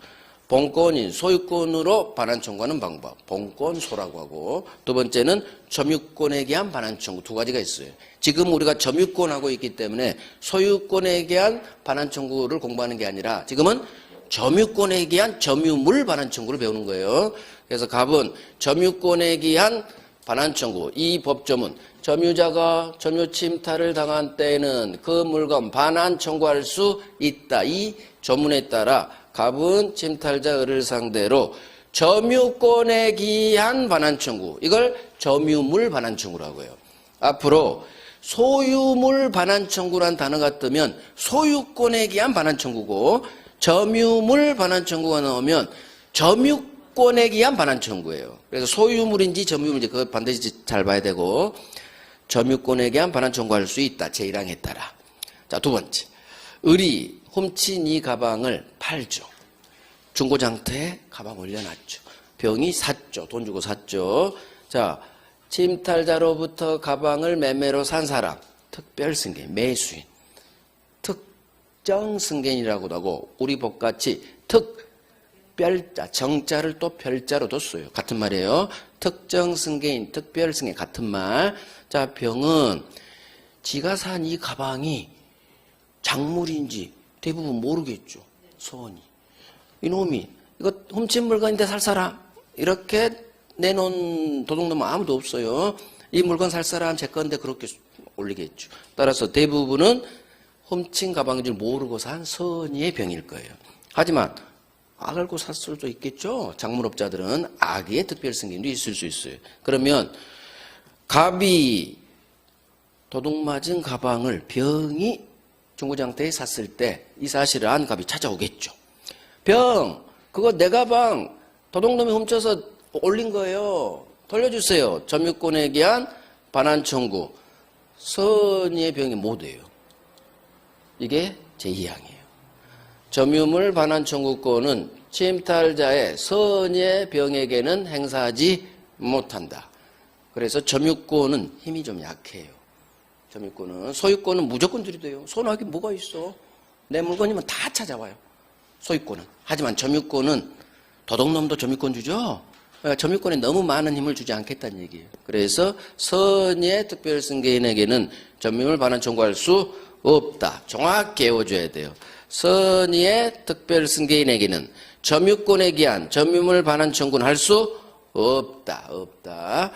본권인 소유권으로 반환 청구하는 방법, 본권소라고 하고, 두 번째는 점유권에 대한 반환 청구, 두 가지가 있어요. 지금 우리가 점유권하고 있기 때문에 소유권에 대한 반환 청구를 공부하는 게 아니라 지금은 점유권에 대한 점유물 반환 청구를 배우는 거예요. 그래서 갑은 점유권에 대한 반환 청구, 이 법조문, 점유자가 점유 침탈을 당한 때에는 그 물건 반환 청구할 수 있다. 이 조문에 따라 갑은 침탈자 을을 상대로 점유권에 기한 반환 청구, 이걸 점유물 반환 청구라고 해요. 앞으로 소유물 반환 청구란 단어가 뜨면 소유권에 기한 반환 청구고, 점유물 반환 청구가 나오면 점유권에 기한 반환 청구예요. 그래서 소유물인지 점유물인지 그거 반드시 잘 봐야 되고, 점유권에 기한 반환 청구할 수 있다. 제1항에 따라. 자, 두 번째. 을이 훔친 이 가방을 팔죠. 중고장터에 가방 올려놨죠. 병이 샀죠. 돈 주고 샀죠. 자, 침탈자로부터 가방을 매매로 산 사람, 특별 승계인, 매수인, 특정 승계인이라고도 하고, 우리 법같이 특별자, 정자를 또 별자로 뒀어요. 같은 말이에요. 특정 승계인, 특별 승계인, 같은 말. 자, 병은 지가 산 이 가방이 작물인지 대부분 모르겠죠. 소원이. 이놈이 이거 훔친 물건인데 살 사람, 이렇게 내놓은 도둑놈은 아무도 없어요. 이 물건 살 사람 제 건데 그렇게 올리겠죠. 따라서 대부분은 훔친 가방인 줄 모르고 산 선의의 병일 거예요. 하지만 알고 샀을 수도 있겠죠. 작물업자들은 악의의 특별 승계인도 있을 수 있어요. 그러면 갑이 도둑 맞은 가방을 병이 중고장터에 샀을 때 이 사실을 안 갑이 찾아오겠죠. 병, 그거 내 가방 도둑놈이 훔쳐서 올린 거예요. 돌려주세요. 점유권에 대한 반환 청구. 선의의 병이 못 해요. 이게 제2항이에요. 점유물 반환 청구권은 침탈자의 선의의 병에게는 행사하지 못한다. 그래서 점유권은 힘이 좀 약해요. 점유권은. 소유권은 무조건 들이대요. 손하기 뭐가 있어. 내 물건이면 다 찾아와요. 소유권은. 하지만 점유권은 도둑놈도 점유권 주죠. 그러니까 점유권에 너무 많은 힘을 주지 않겠다는 얘기예요. 그래서 선의의 특별승계인에게는 점유물 반환 청구할 수 없다. 정확히 외워줘야 돼요. 선의의 특별승계인에게는 점유권에 기한 점유물 반환 청구는 할 수 없다. 없다.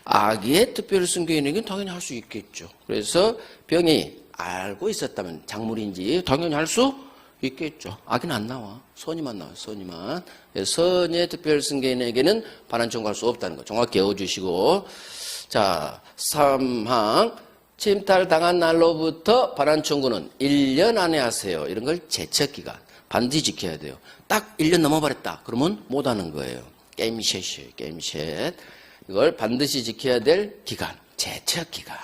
악의의 특별승계인에게는 당연히 할 수 있겠죠. 그래서 병이 알고 있었다면 작물인지 당연히 할 수 있겠죠. 악의는 안 나와. 선의만 나와요. 선의만. 선의의 특별승계인에게는 반환 청구할 수 없다는 거 정확히 외워주시고, 자, 3항 침탈당한 날로부터 반환 청구는 1년 안에 하세요. 이런 걸 제척기간 반드시 지켜야 돼요. 딱 1년 넘어버렸다. 그러면 못하는 거예요. 게임셋이에요. 게임셋. 이걸 반드시 지켜야 될 기간, 제척기간.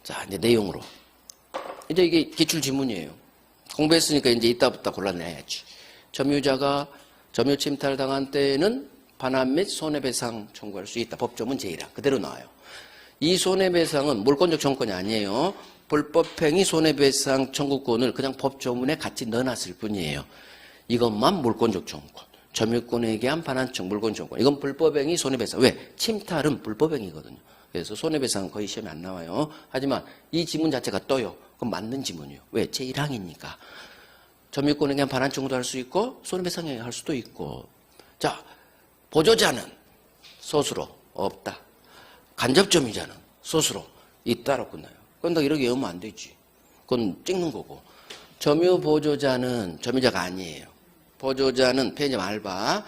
자, 이제 내용으로. 이제 이게 기출지문이에요. 공부했으니까 이제 이따부터 골라내야지. 점유자가 점유 침탈 당한 때에는 반환 및 손해배상 청구할 수 있다. 법조문 제1항. 그대로 나와요. 이 손해배상은 물권적 청구권이 아니에요. 불법행위 손해배상 청구권을 그냥 법조문에 같이 넣어놨을 뿐이에요. 이것만 물권적 청구권. 점유권에 대한 반환 청구, 물권 청구권. 이건 불법행위 손해배상. 왜? 침탈은 불법행위거든요. 그래서 손해배상은 거의 시험에 안 나와요. 하지만 이 지문 자체가 떠요. 그건 맞는 지문이에요. 왜? 제1항이니까. 점유권에 대한 반환 청구도 할 수 있고 손해배상에 할 수도 있고. 자, 보조자는 스스로 없다. 간접점유자는 스스로 있다로 끝나요. 그런데 이렇게 외우면 안 되지. 그건 찍는 거고. 점유보조자는 점유자가 아니에요. 보조자는 편의점 알바.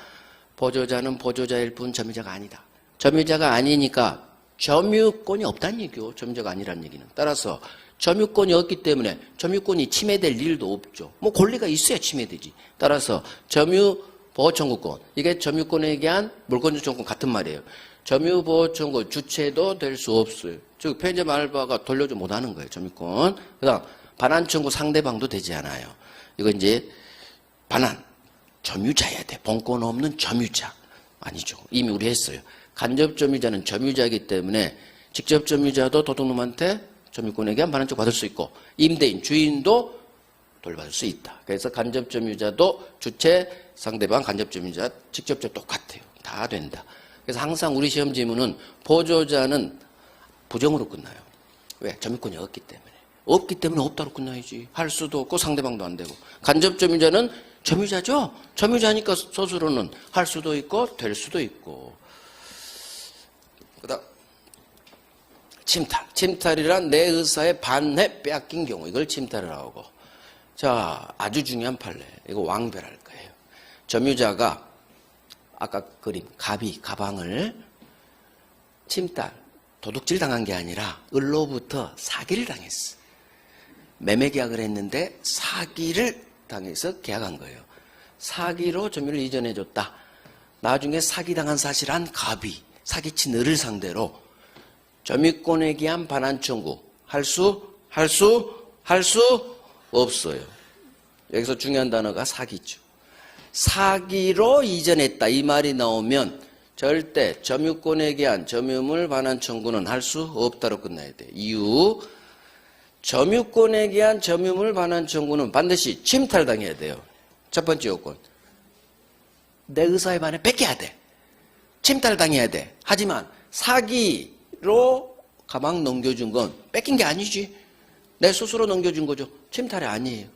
보조자는 보조자일 뿐 점유자가 아니다. 점유자가 아니니까 점유권이 없다는 얘기요. 점유자가 아니라는 얘기는. 따라서 점유권이 없기 때문에 점유권이 침해될 일도 없죠. 뭐 권리가 있어야 침해되지. 따라서 점유보호청구권. 이게 점유권에 대한 물권적 청구권 같은 말이에요. 점유보호청구 주체도 될 수 없어요. 즉 편의점 알바가 돌려줘 못하는 거예요. 점유권. 그다음 반환청구 상대방도 되지 않아요. 이거 이제 반환. 점유자여야 돼. 본권 없는 점유자. 아니죠. 이미 우리 했어요. 간접 점유자는 점유자이기 때문에 직접 점유자도 도둑놈한테 점유권에 대한 반환청 받을 수 있고 임대인, 주인도 돌려받을 수 있다. 그래서 간접점유자도 주체, 상대방, 간접점유자, 직접적 똑같아요. 다 된다. 그래서 항상 우리 시험 지문은 보조자는 부정으로 끝나요. 왜? 점유권이 없기 때문에. 없기 때문에 없다로 끝나야지. 할 수도 없고 상대방도 안 되고. 간접점유자는 점유자죠. 점유자니까 스스로는 할 수도 있고 될 수도 있고. 그다음 침탈. 침탈이란 내 의사에 반해 빼앗긴 경우. 이걸 침탈이라고 하고. 자, 아주 중요한 판례. 이거 왕별할 거예요. 점유자가 아까 그림 갑이 가방을 침탈, 도둑질 당한 게 아니라 을로부터 사기를 당했어. 매매 계약을 했는데 사기를 당해서 계약한 거예요. 사기로 점유를 이전해 줬다. 나중에 사기당한 사실한 갑이 사기친 을을 상대로 점유권에 기한 반환 청구 할 수 없어요. 여기서 중요한 단어가 사기죠. 사기로 이전했다 이 말이 나오면 절대 점유권에 기한 점유물 반환 청구는 할 수 없다로 끝나야 돼. 이유 점유권에 기한 점유물 반환 청구는 반드시 침탈당해야 돼요. 첫 번째 요건. 내 의사에 반해 뺏겨야 돼. 침탈당해야 돼. 하지만 사기로 가방 넘겨준 건 뺏긴 게 아니지. 내 스스로 넘겨준 거죠. 침탈이 아니에요.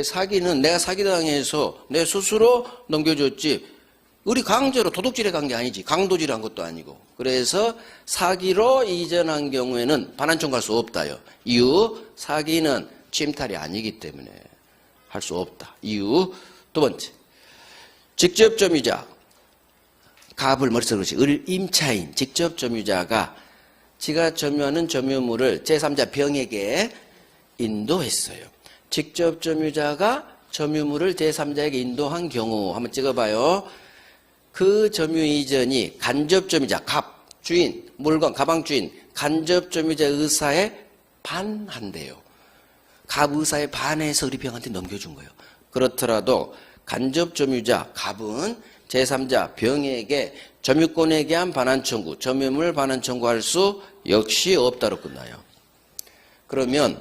사기는 내가 사기당해서 내 스스로 넘겨줬지 우리 강제로 도둑질에 간 게 아니지. 강도질한 것도 아니고. 그래서 사기로 이전한 경우에는 반환 청구할 수 없다요. 이유 사기는 침탈이 아니기 때문에 할 수 없다. 이유 두 번째 직접 점유자 갑을 머릿속에 그렇지 을 임차인 직접 점유자가 지가 점유하는 점유물을 제3자 병에게 인도했어요. 직접 점유자가 점유물을 제3자에게 인도한 경우 한번 찍어봐요. 그 점유 이전이 간접 점유자, 갑, 주인, 물건, 가방 주인, 간접 점유자 의사에 반한대요. 갑 의사에 반해서 우리 병한테 넘겨준 거예요. 그렇더라도 간접 점유자, 갑은 제3자, 병에게 점유권에 대한 반환 청구, 점유물 반환 청구할 수 역시 없다로 끝나요. 그러면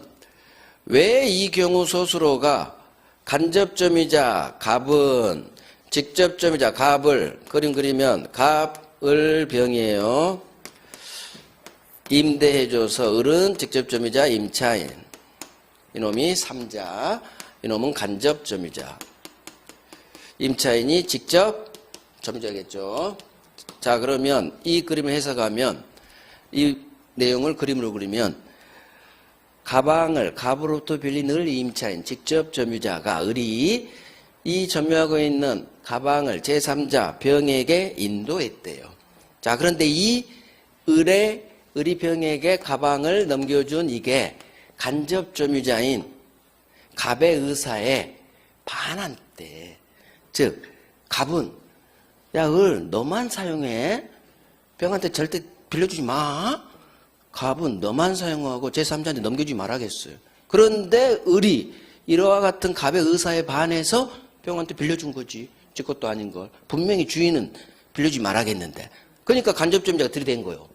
왜 이 경우 스스로가 간접 점유자 갑은 직접 점유자 갑을 그림 그리면 갑을 병이에요. 임대해줘서 을은 직접 점유자 임차인. 이놈이 3자, 이놈은 간접 점유자. 임차인이 직접 점유자겠죠. 자, 그러면 이 그림을 해석하면 이 내용을 그림으로 그리면 가방을 갑으로부터 빌린 을 임차인 직접 점유자가 을이 이 점유하고 있는 가방을 제3자 병에게 인도했대요. 자, 그런데 이 을이 병에게 가방을 넘겨준 이게 간접 점유자인 갑의 의사에 반한대. 즉 갑은 야, 을 너만 사용해. 병한테 절대 빌려주지 마. 갑은 너만 사용하고 제3자한테 넘겨주지 말아야겠어요. 그런데 을이 이와 같은 갑의 의사에 반해서 병한테 빌려준 거지. 지 것도 아닌 걸. 분명히 주인은 빌려주지 말아야겠는데. 그러니까 간접점유자가 들이댄 거예요.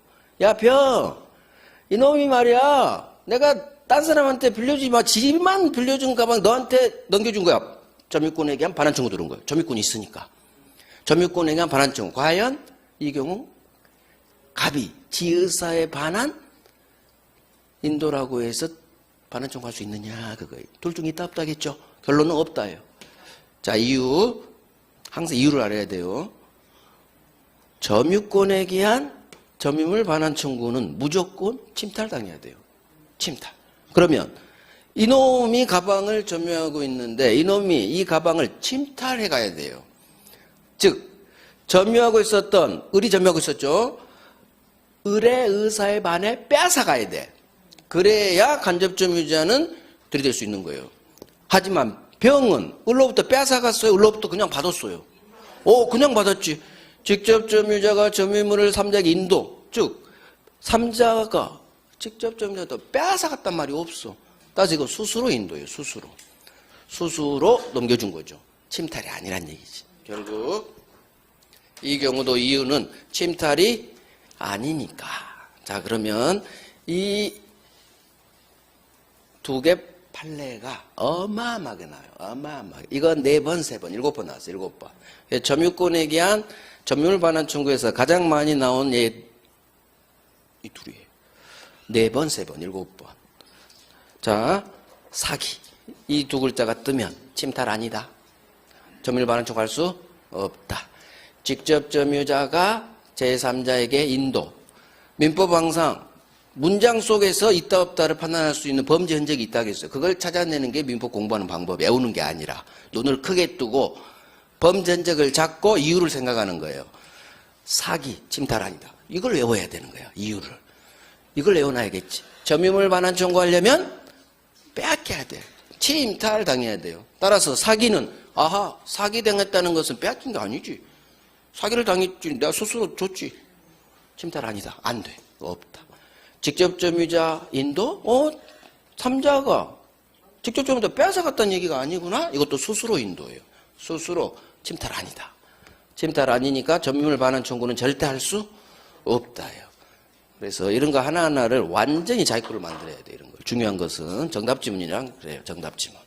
야, 병! 이놈이 말이야. 내가 딴 사람한테 빌려주지 마. 지만 빌려준 가방 너한테 넘겨준 거야. 점유권에 대한 반환 청구 들은 거예요. 점유권이 있으니까. 점유권에 대한 반환 청구. 과연 이 경우 갑이 지 의사에 반한 인도라고 해서 반환 청구할 수 있느냐 그거예요. 둘 중에 있다 없다겠죠. 결론은 없다예요. 자, 이유 항상 이유를 알아야 돼요. 점유권에 기한 점유물 반환 청구는 무조건 침탈당해야 돼요. 침탈. 그러면 이놈이 가방을 점유하고 있는데 이놈이 이 가방을 침탈해 가야 돼요. 즉 점유하고 있었던 을이 점유하고 있었죠. 을의 의사에 반해 빼앗아 가야 돼. 그래야 간접 점유자는 들이댈 수 있는 거예요. 하지만 병은 을로부터 빼앗아 갔어요. 을로부터 그냥 받았어요. 그냥 받았지. 직접 점유자가 점유물을 3자에게 인도. 즉 3자가 직접 점유자도 빼앗아 갔단 말이 없어. 따라서 이거 수수로 인도예요. 수수로 넘겨준 거죠. 침탈이 아니란 얘기지. 결국 이 경우도 이유는 침탈이 아니니까. 자, 그러면 이 두 개 판례가 어마어마하게 나와요. 어마어마하게. 이거 4번, 3번, 7번 나왔어요. 7번. 점유권에 기한 점유물 반환 청구에서 가장 많이 나온 이 둘이에요. 4번, 3번, 7번. 자, 사기. 이 두 글자가 뜨면 침탈 아니다. 점유물 반환 청구할 수 없다. 직접 점유자가 제3자에게 인도. 민법 항상 문장 속에서 있다 없다를 판단할 수 있는 범죄 흔적이 있다고 했어요. 그걸 찾아내는 게 민법 공부하는 방법, 외우는 게 아니라 눈을 크게 뜨고 범죄 흔적을 잡고 이유를 생각하는 거예요. 사기, 침탈 아니다. 이걸 외워야 되는 거예요. 이유를. 이걸 외워놔야겠지. 점유물 반환 청구하려면 빼앗겨야 돼요. 침탈 당해야 돼요. 따라서 사기는 사기 당했다는 것은 빼앗긴 게 아니지. 사기를 당했지. 내가 스스로 줬지. 침탈 아니다. 안 돼. 없다. 직접 점유자 인도? 3자가 직접 점유자 뺏어갔다는 얘기가 아니구나? 이것도 스스로 인도예요. 스스로 침탈 아니다. 침탈 아니니까 점유물 반환 청구는 절대 할 수 없다요. 그래서 이런 거 하나하나를 완전히 자기 거를 만들어야 돼. 이런 거. 중요한 것은 정답 지문이랑 그래요. 정답 지문.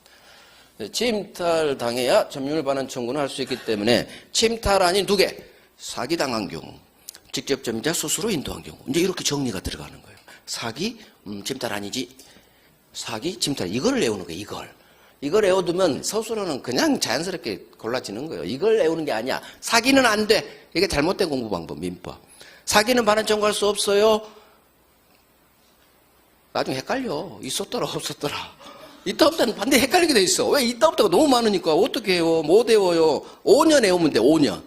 침탈 당해야 점유물 반환 청구는 할 수 있기 때문에 침탈 아닌 2개. 사기 당한 경우. 직접 점유자 스스로 인도한 경우. 이제 이렇게 정리가 들어가는 거예요. 사기, 침탈 아니지. 사기, 침탈. 이걸 외우는 거예요. 이걸 외워두면 서술어는 그냥 자연스럽게 골라지는 거예요. 이걸 외우는 게 아니야. 사기는 안 돼. 이게 잘못된 공부 방법, 민법. 사기는 반환 청구할 수 없어요. 나중에 헷갈려. 있었더라, 없었더라. 있다 없다는 반대 헷갈리게 돼 있어. 왜 있다 없다가 너무 많으니까 어떻게 해요? 못 외워요. 5년 외우면 돼, 5년.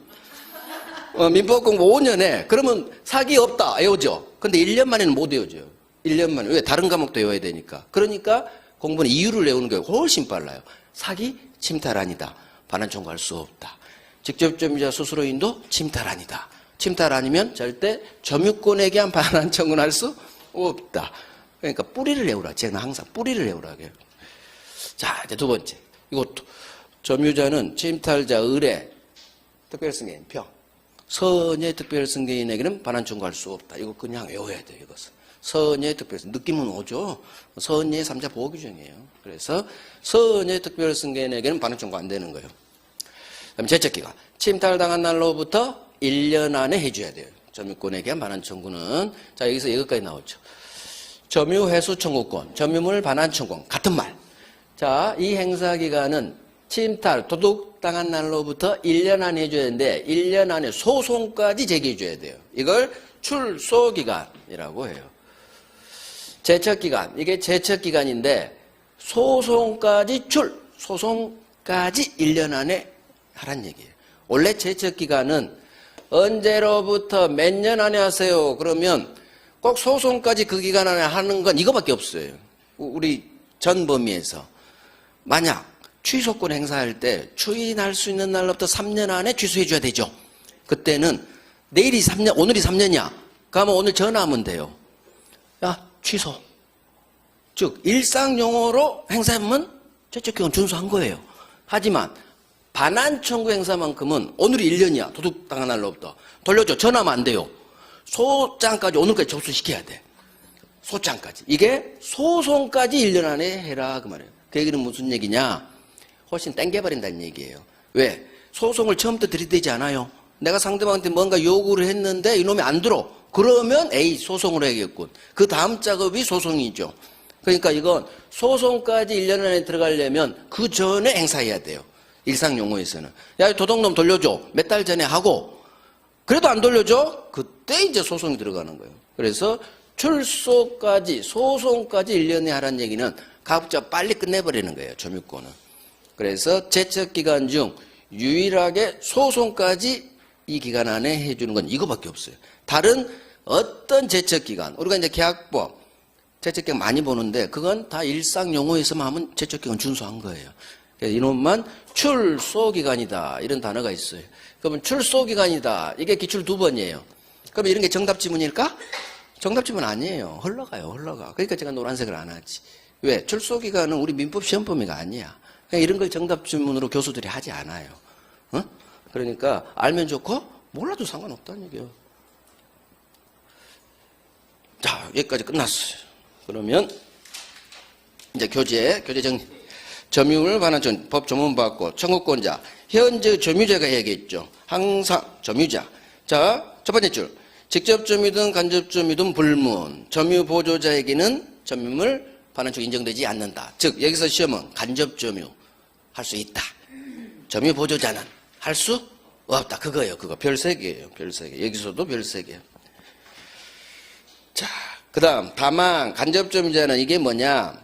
민법 공부 5년에 그러면 사기 없다 외워져. 근데 1년 만에는 못 외워져요. 1년 만에. 왜? 다른 과목도 외워야 되니까. 그러니까 공부는 이유를 외우는 게 훨씬 빨라요. 사기, 침탈 아니다. 반환 청구할 수 없다. 직접 점유자 스스로 인도, 침탈 아니다. 침탈 아니면 절대 점유권에 대한 반환 청구는 할 수 없다. 그러니까 뿌리를 외우라. 제가 항상 뿌리를 외우라고 해요. 자, 이제 2번째. 이것도 점유자는 침탈자 의뢰, 특별승계인 평. 선의 특별승계인에게는 반환 청구할 수 없다. 이거 그냥 외워야 돼요. 이것은. 선의 특별승계. 느낌은 오죠. 선의 3자 보호 규정이에요. 그래서 선의 특별승계인에게는 반환 청구 안 되는 거예요. 그다음 제척기간. 침탈당한 날로부터 1년 안에 해줘야 돼요. 점유권에 대한 반환 청구는. 자, 여기서 이것까지 나오죠. 점유 회수 청구권, 점유물 반환 청구권. 같은 말. 자, 이 행사기간은 침탈, 도둑당한 날로부터 1년 안에 해줘야 되는데 1년 안에 소송까지 제기해줘야 돼요. 이걸 출소기간이라고 해요. 제척기간, 이게 제척기간인데 소송까지 소송까지 1년 안에 하란 얘기예요. 원래 제척기간은 언제로부터 몇 년 안에 하세요. 그러면 꼭 소송까지 그 기간 안에 하는 건 이거밖에 없어요. 우리 전 범위에서. 만약 취소권 행사할 때 추인할 수 있는 날로부터 3년 안에 취소해 줘야 되죠. 그때는 내일이 3년, 오늘이 3년이야. 그러면 오늘 전화하면 돼요. 야, 취소. 즉 일상용어로 행사하면 제척기간 준수한 거예요. 하지만 반환 청구 행사만큼은 오늘이 1년이야. 도둑당한 날로부터. 돌려줘. 전화하면 안 돼요. 소장까지 오늘까지 접수시켜야 돼. 소장까지. 이게 소송까지 1년 안에 해라 그 말이에요. 그 얘기는 무슨 얘기냐? 훨씬 땡겨버린다는 얘기예요. 왜? 소송을 처음부터 들이대지 않아요. 내가 상대방한테 뭔가 요구를 했는데 이놈이 안 들어. 그러면 에이 소송을 해야겠군. 그 다음 작업이 소송이죠. 그러니까 이건 소송까지 1년 안에 들어가려면 그 전에 행사해야 돼요. 일상 용어에서는. 야, 도둑놈 돌려줘. 몇 달 전에 하고 그래도 안 돌려줘? 그때 이제 소송이 들어가는 거예요. 그래서 출소까지 소송까지 1년에 하라는 얘기는 가급적 빨리 끝내버리는 거예요. 점유권은. 그래서 제척기간 중 유일하게 소송까지 이 기간 안에 해주는 건 이거밖에 없어요. 다른 어떤 제척기간, 우리가 이제 계약법 제척기간 많이 보는데 그건 다 일상 용어에서만 하면 제척기간 준수한 거예요. 그래서 이놈만 출소기간이다 이런 단어가 있어요. 그러면 출소기간이다 이게 기출 2번이에요. 그러면 이런 게 정답 지문일까? 정답 지문 아니에요. 흘러가요. 그러니까 제가 노란색을 안 하지. 왜? 출소기간은 우리 민법 시험 범위가 아니야. 그냥 이런 걸 정답 지문으로 교수들이 하지 않아요. 그러니까 알면 좋고 몰라도 상관없다는 얘기예요. 자, 여기까지 끝났어요. 그러면 이제 이제 교재 정리. 점유물 반환청 법 조문 받고 청구권자 현재 점유자가 해야겠죠. 항상 점유자. 자, 첫 번째 줄. 직접 점유든 간접 점유든 불문. 점유 보조자에게는 점유물 반환청 인정되지 않는다. 즉 여기서 시험은 간접 점유 할 수 있다. 점유 보조자는 할 수 없다. 그거예요. 그거 별 3개예요. 별 3개. 여기서도 별 3개. 자, 그다음 다만 간접 점유자는 이게 뭐냐?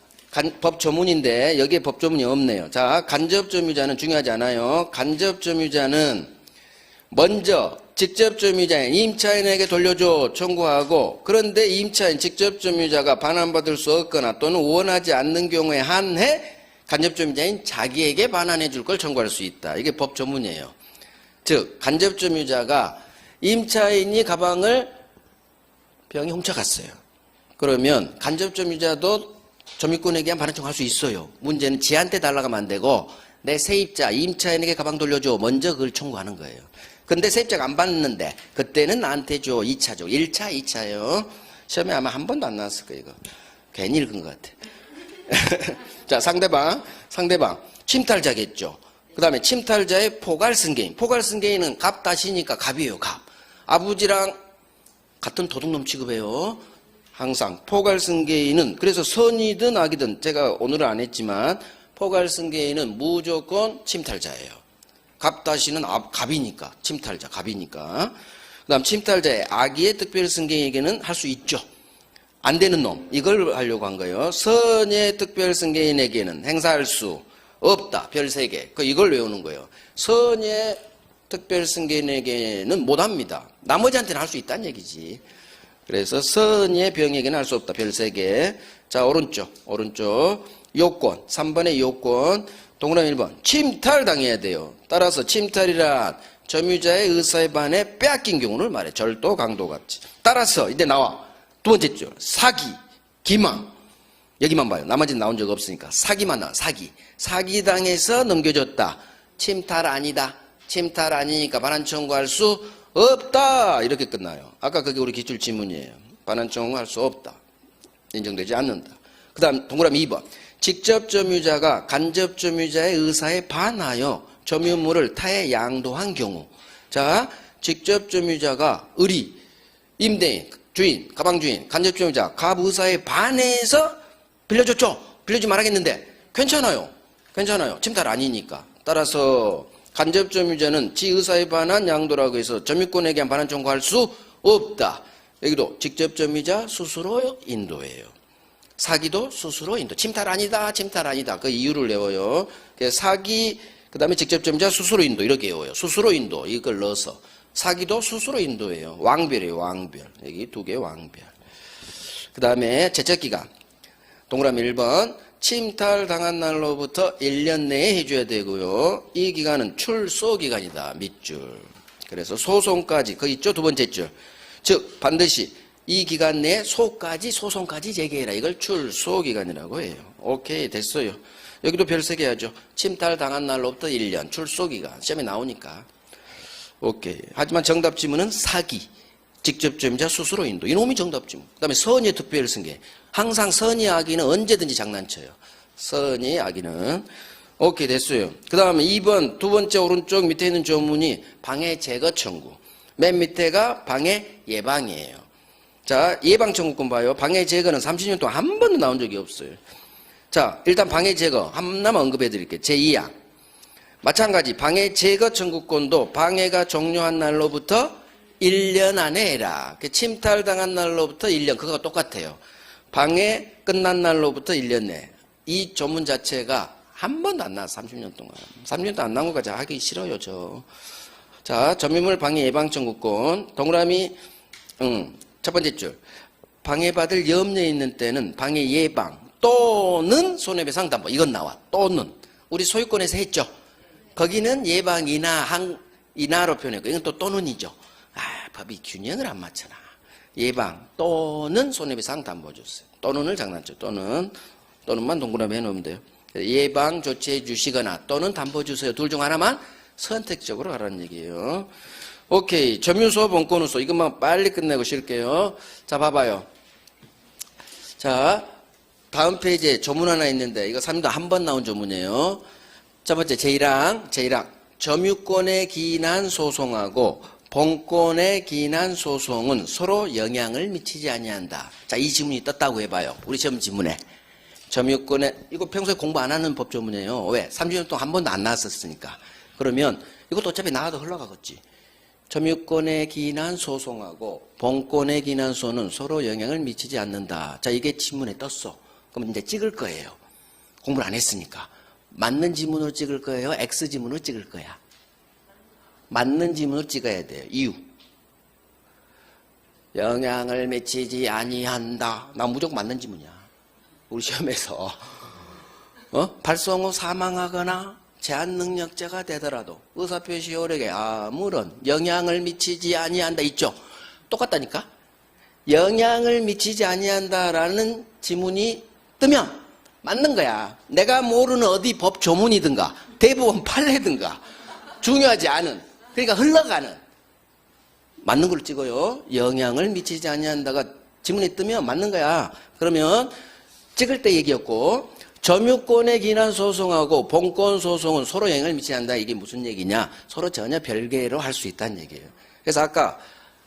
법 조문인데 여기에 법 조문이 없네요. 자, 간접 점유자는 중요하지 않아요. 간접 점유자는 먼저 직접 점유자인 임차인에게 돌려줘 청구하고, 그런데 임차인 직접 점유자가 반환받을 수 없거나 또는 원하지 않는 경우에 한해 간접 점유자인 자기에게 반환해 줄 걸 청구할 수 있다. 이게 법 조문이에요. 즉 간접 점유자가 임차인이 가방을 병이 훔쳐갔어요. 그러면 간접 점유자도 점유권에 대한 반환 청구할 수 있어요. 문제는 지한테 달라고 하면 안 되고 내 세입자 임차인에게 가방 돌려줘 먼저 그걸 청구하는 거예요. 근데 세입자가 안 받는데 그때는 나한테 줘. 2차죠. 1차, 2차요. 시험에 아마 한 번도 안 나왔을 거예요. 이거 괜히 읽은 것 같아. 자, 상대방 침탈자겠죠. 그 다음에 침탈자의 포괄승계인. 포괄승계인은 갑 다시니까 갑이에요. 갑. 아버지랑 같은 도둑놈 취급해요. 항상 포괄승계인은 그래서 선이든 악이든 제가 오늘은 안 했지만 포괄승계인은 무조건 침탈자예요. 갑 다시는 갑이니까 침탈자 갑이니까. 그다음 침탈자의 악의의 특별승계인에게는 할 수 있죠. 안 되는 놈 이걸 하려고 한 거예요. 선의 특별승계인에게는 행사할 수 없다. 별 3개. 이걸 외우는 거예요. 선의 특별승계인에게는 못합니다. 나머지한테는 할 수 있다는 얘기지. 그래서 선의 병에게는 할 수 없다. 별 3개. 자, 오른쪽. 요건. 3번의 요건. 동그라미 1번. 침탈당해야 돼요. 따라서 침탈이란 점유자의 의사에 반해 빼앗긴 경우를 말해. 절도, 강도 같이. 따라서 이제 나와. 두 번째 줄. 사기, 기망. 여기만 봐요. 나머지는 나온 적 없으니까. 사기만 나와. 사기당해서 넘겨줬다. 침탈 아니다. 침탈 아니니까 반환 청구할 수 없다. 이렇게 끝나요. 아까 그게 우리 기출 지문이에요. 반환 청구할 수 없다. 인정되지 않는다. 그 다음 동그라미 2번. 직접 점유자가 간접 점유자의 의사에 반하여 점유물을 타에 양도한 경우. 자, 직접 점유자가 의리, 임대인, 주인, 가방주인, 간접 점유자, 갑 의사에 반해서 빌려줬죠. 빌려주지 말아야겠는데 괜찮아요. 침탈 아니니까. 따라서 간접 점유자는 지 의사에 반한 양도라고 해서 점유권에 대한 반환 청구할 수 없다. 여기도 직접 점유자 스스로 인도예요. 사기도 스스로 인도. 침탈 아니다. 그 이유를 외워요. 사기, 그 다음에 직접 점유자 스스로 인도 이렇게 외워요. 스스로 인도 이걸 넣어서. 사기도 스스로 인도예요. 왕별이에요. 왕별. 여기 2개 왕별. 그 다음에 제척기간. 동그라미 1번. 침탈당한 날로부터 1년 내에 해줘야 되고요. 이 기간은 출소기간이다. 밑줄. 그래서 소송까지 그 있죠. 두 번째 줄. 즉 반드시 이 기간 내에 소송까지 제기해라. 이걸 출소기간이라고 해요. 오케이 됐어요. 여기도 별 3개 하죠. 침탈당한 날로부터 1년 출소기간. 시험에 나오니까. 오케이. 하지만 정답 지문은 사기. 직접 점유자 스스로 인도. 이놈이 정답 지문. 그 다음에 선의 특별승계. 항상 선의 악의는 언제든지 장난쳐요. 선의 악의는. 오케이 됐어요. 그 다음에 2번 두 번째 오른쪽 밑에 있는 조문이 방해 제거 청구. 맨 밑에가 방해 예방이에요. 자, 예방 청구권 봐요. 방해 제거는 30년 동안 한 번도 나온 적이 없어요. 자, 일단 방해 제거 하나만 언급해 드릴게요. 제2항. 마찬가지 방해 제거 청구권도 방해가 종료한 날로부터 1년 안에 해라. 침탈당한 날로부터 1년. 그거가 똑같아요. 방해 끝난 날로부터 1년 내. 이 조문 자체가 한 번도 안 나왔어. 30년 동안. 30년 동안 안 나온 거까지 하기 싫어요. 자, 점유물 방해 예방 청구권. 동그라미 첫 번째 줄. 방해받을 염려 있는 때는 방해 예방 또는 손해배상 담보. 이건 나와. 또는. 우리 소유권에서 했죠. 거기는 예방이나 이나로 표현했고 이건 또 또는이죠. 법이 균형을 안 맞잖아. 예방 또는 손해배상 담보 줬어요. 또는을 장난쳐. 또는만 동그라미 해놓으면 돼요. 예방 조치해 주시거나 또는 담보 주세요. 둘 중 하나만 선택적으로 하라는 얘기예요. 오케이. 점유소, 본권우소. 이것만 빨리 끝내고 쉴게요. 자, 봐봐요. 자, 다음 페이지에 조문 하나 있는데 이거 3도 한 번 나온 조문이에요. 첫 번째 제1항 점유권에 기인한 소송하고 본권에 기인한 소송은 서로 영향을 미치지 아니한다. 자, 이 지문이 떴다고 해봐요. 우리 시험 지문에. 점유권에, 이거 평소에 공부 안 하는 법조문이에요. 왜? 30년 동안 한 번도 안 나왔었으니까. 그러면 이것도 어차피 나와도 흘러가겠지. 점유권에 기인한 소송하고 본권에 기인한 소는 서로 영향을 미치지 않는다. 자, 이게 지문에 떴어. 그럼 이제 찍을 거예요. 공부를 안 했으니까. 맞는 지문으로 찍을 거예요? X 지문으로 찍을 거야? 맞는 지문으로 찍어야 돼요. 이유. 영향을 미치지 아니한다. 나 무조건 맞는 지문이야. 우리 시험에서. 발송 후 사망하거나 제한 능력자가 되더라도 의사표시 효력에 아무런 영향을 미치지 아니한다 있죠. 똑같다니까. 영향을 미치지 아니한다라는 지문이 뜨면 맞는 거야. 내가 모르는 어디 법 조문이든가 대법원 판례든가 중요하지 않은, 그러니까 흘러가는 맞는 걸 찍어요. 영향을 미치지 아니한다가 지문이 뜨면 맞는 거야. 그러면 찍을 때 얘기였고, 점유권에 기인한 소송하고 본권 소송은 서로 영향을 미치지 않는다. 이게 무슨 얘기냐? 서로 전혀 별개로 할 수 있다는 얘기예요. 그래서 아까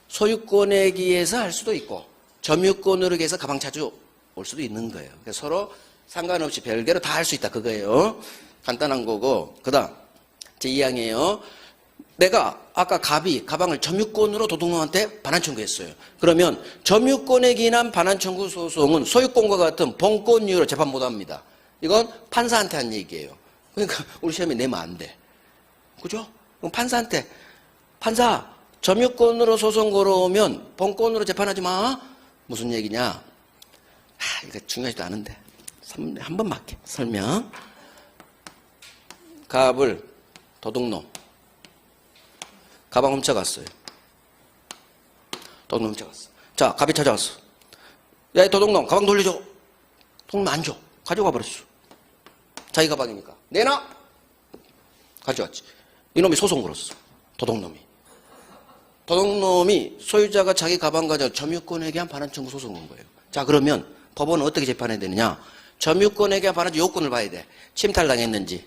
소유권에 기해서 할 수도 있고 점유권으로 해서 가방 자주 올 수도 있는 거예요. 그래서 서로 상관없이 별개로 다 할 수 있다 그거예요. 간단한 거고. 그다음 제2항이에요. 내가 아까 갑이 가방을 점유권으로 도둑놈한테 반환 청구했어요. 그러면 점유권에 기인한 반환 청구 소송은 소유권과 같은 본권 이유로 재판 못합니다. 이건 판사한테 한 얘기예요. 그러니까 우리 시험에 내면 안 돼. 그죠? 그럼 판사한테 판사 점유권으로 소송 걸어오면 본권으로 재판하지 마. 무슨 얘기냐? 이거 중요하지도 않은데 한 번만 할게. 설명. 갑을 도둑놈 가방 훔쳐갔어요. 도둑놈 훔쳐갔어. 자, 갑이 찾아왔어. 야, 이 도둑놈 가방 돌려줘. 도둑놈 안 줘. 가져가 버렸어. 자기 가방이니까 내놔. 가져왔지. 이놈이 소송 걸었어. 도둑놈이 소유자가 자기 가방 가져 점유권에 대한 반환 청구 소송 건 거예요. 자, 그러면 법원은 어떻게 재판해야 되느냐? 점유권에 대한 반환 요건을 봐야 돼. 침탈당했는지.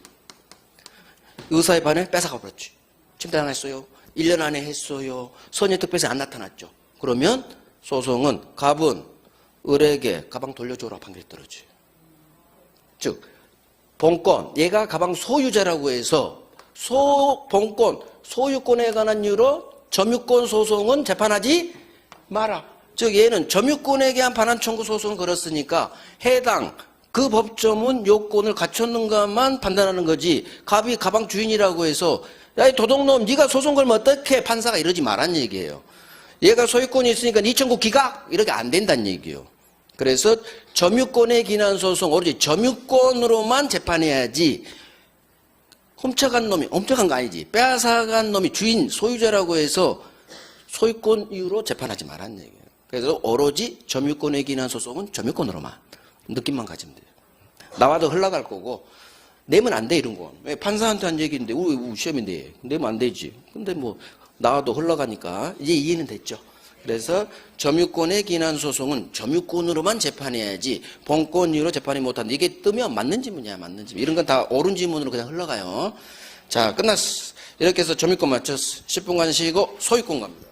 의사에 반해 뺏어가 버렸지. 침탈당했어요. 1년 안에 했어요. 선의특별세 안 나타났죠. 그러면 소송은 갑은 을에게 가방 돌려줘라 판결이 떨어져요. 즉 본권, 얘가 가방 소유자라고 해서 본권, 소유권에 관한 이유로 점유권 소송은 재판하지 마라. 즉 얘는 점유권에 대한 반환 청구 소송을 걸었으니까 해당 그 법조문 요건을 갖췄는가만 판단하는 거지. 갑이 가방 주인이라고 해서 야, 이 도둑놈 네가 소송 걸면 어떡해? 판사가 이러지 말란 얘기예요. 얘가 소유권이 있으니까 네 청구 기각 이렇게 안 된다는 얘기예요. 그래서 점유권에 기인한 소송 오로지 점유권으로만 재판해야지 훔쳐간 거 아니지. 빼앗아간 놈이 주인 소유자라고 해서 소유권 이유로 재판하지 말란 얘기예요. 그래서 오로지 점유권에 기인한 소송은 점유권으로만 느낌만 가지면 돼요. 나와도 흘러갈 거고 내면 안 돼 이런 건. 판사한테 한 얘기인데 우리 시험인데 내면 안 되지. 근데 뭐 나와도 흘러가니까 이제 이해는 됐죠. 그래서 점유권에 기인한 소송은 점유권으로만 재판해야지 본권 이유로 재판이 못한다. 이게 뜨면 맞는 지문이야 맞는 지문. 이런 건 다 옳은 지문으로 그냥 흘러가요. 자, 끝났어. 이렇게 해서 점유권 맞췄어. 10분간 쉬고 소유권 갑니다.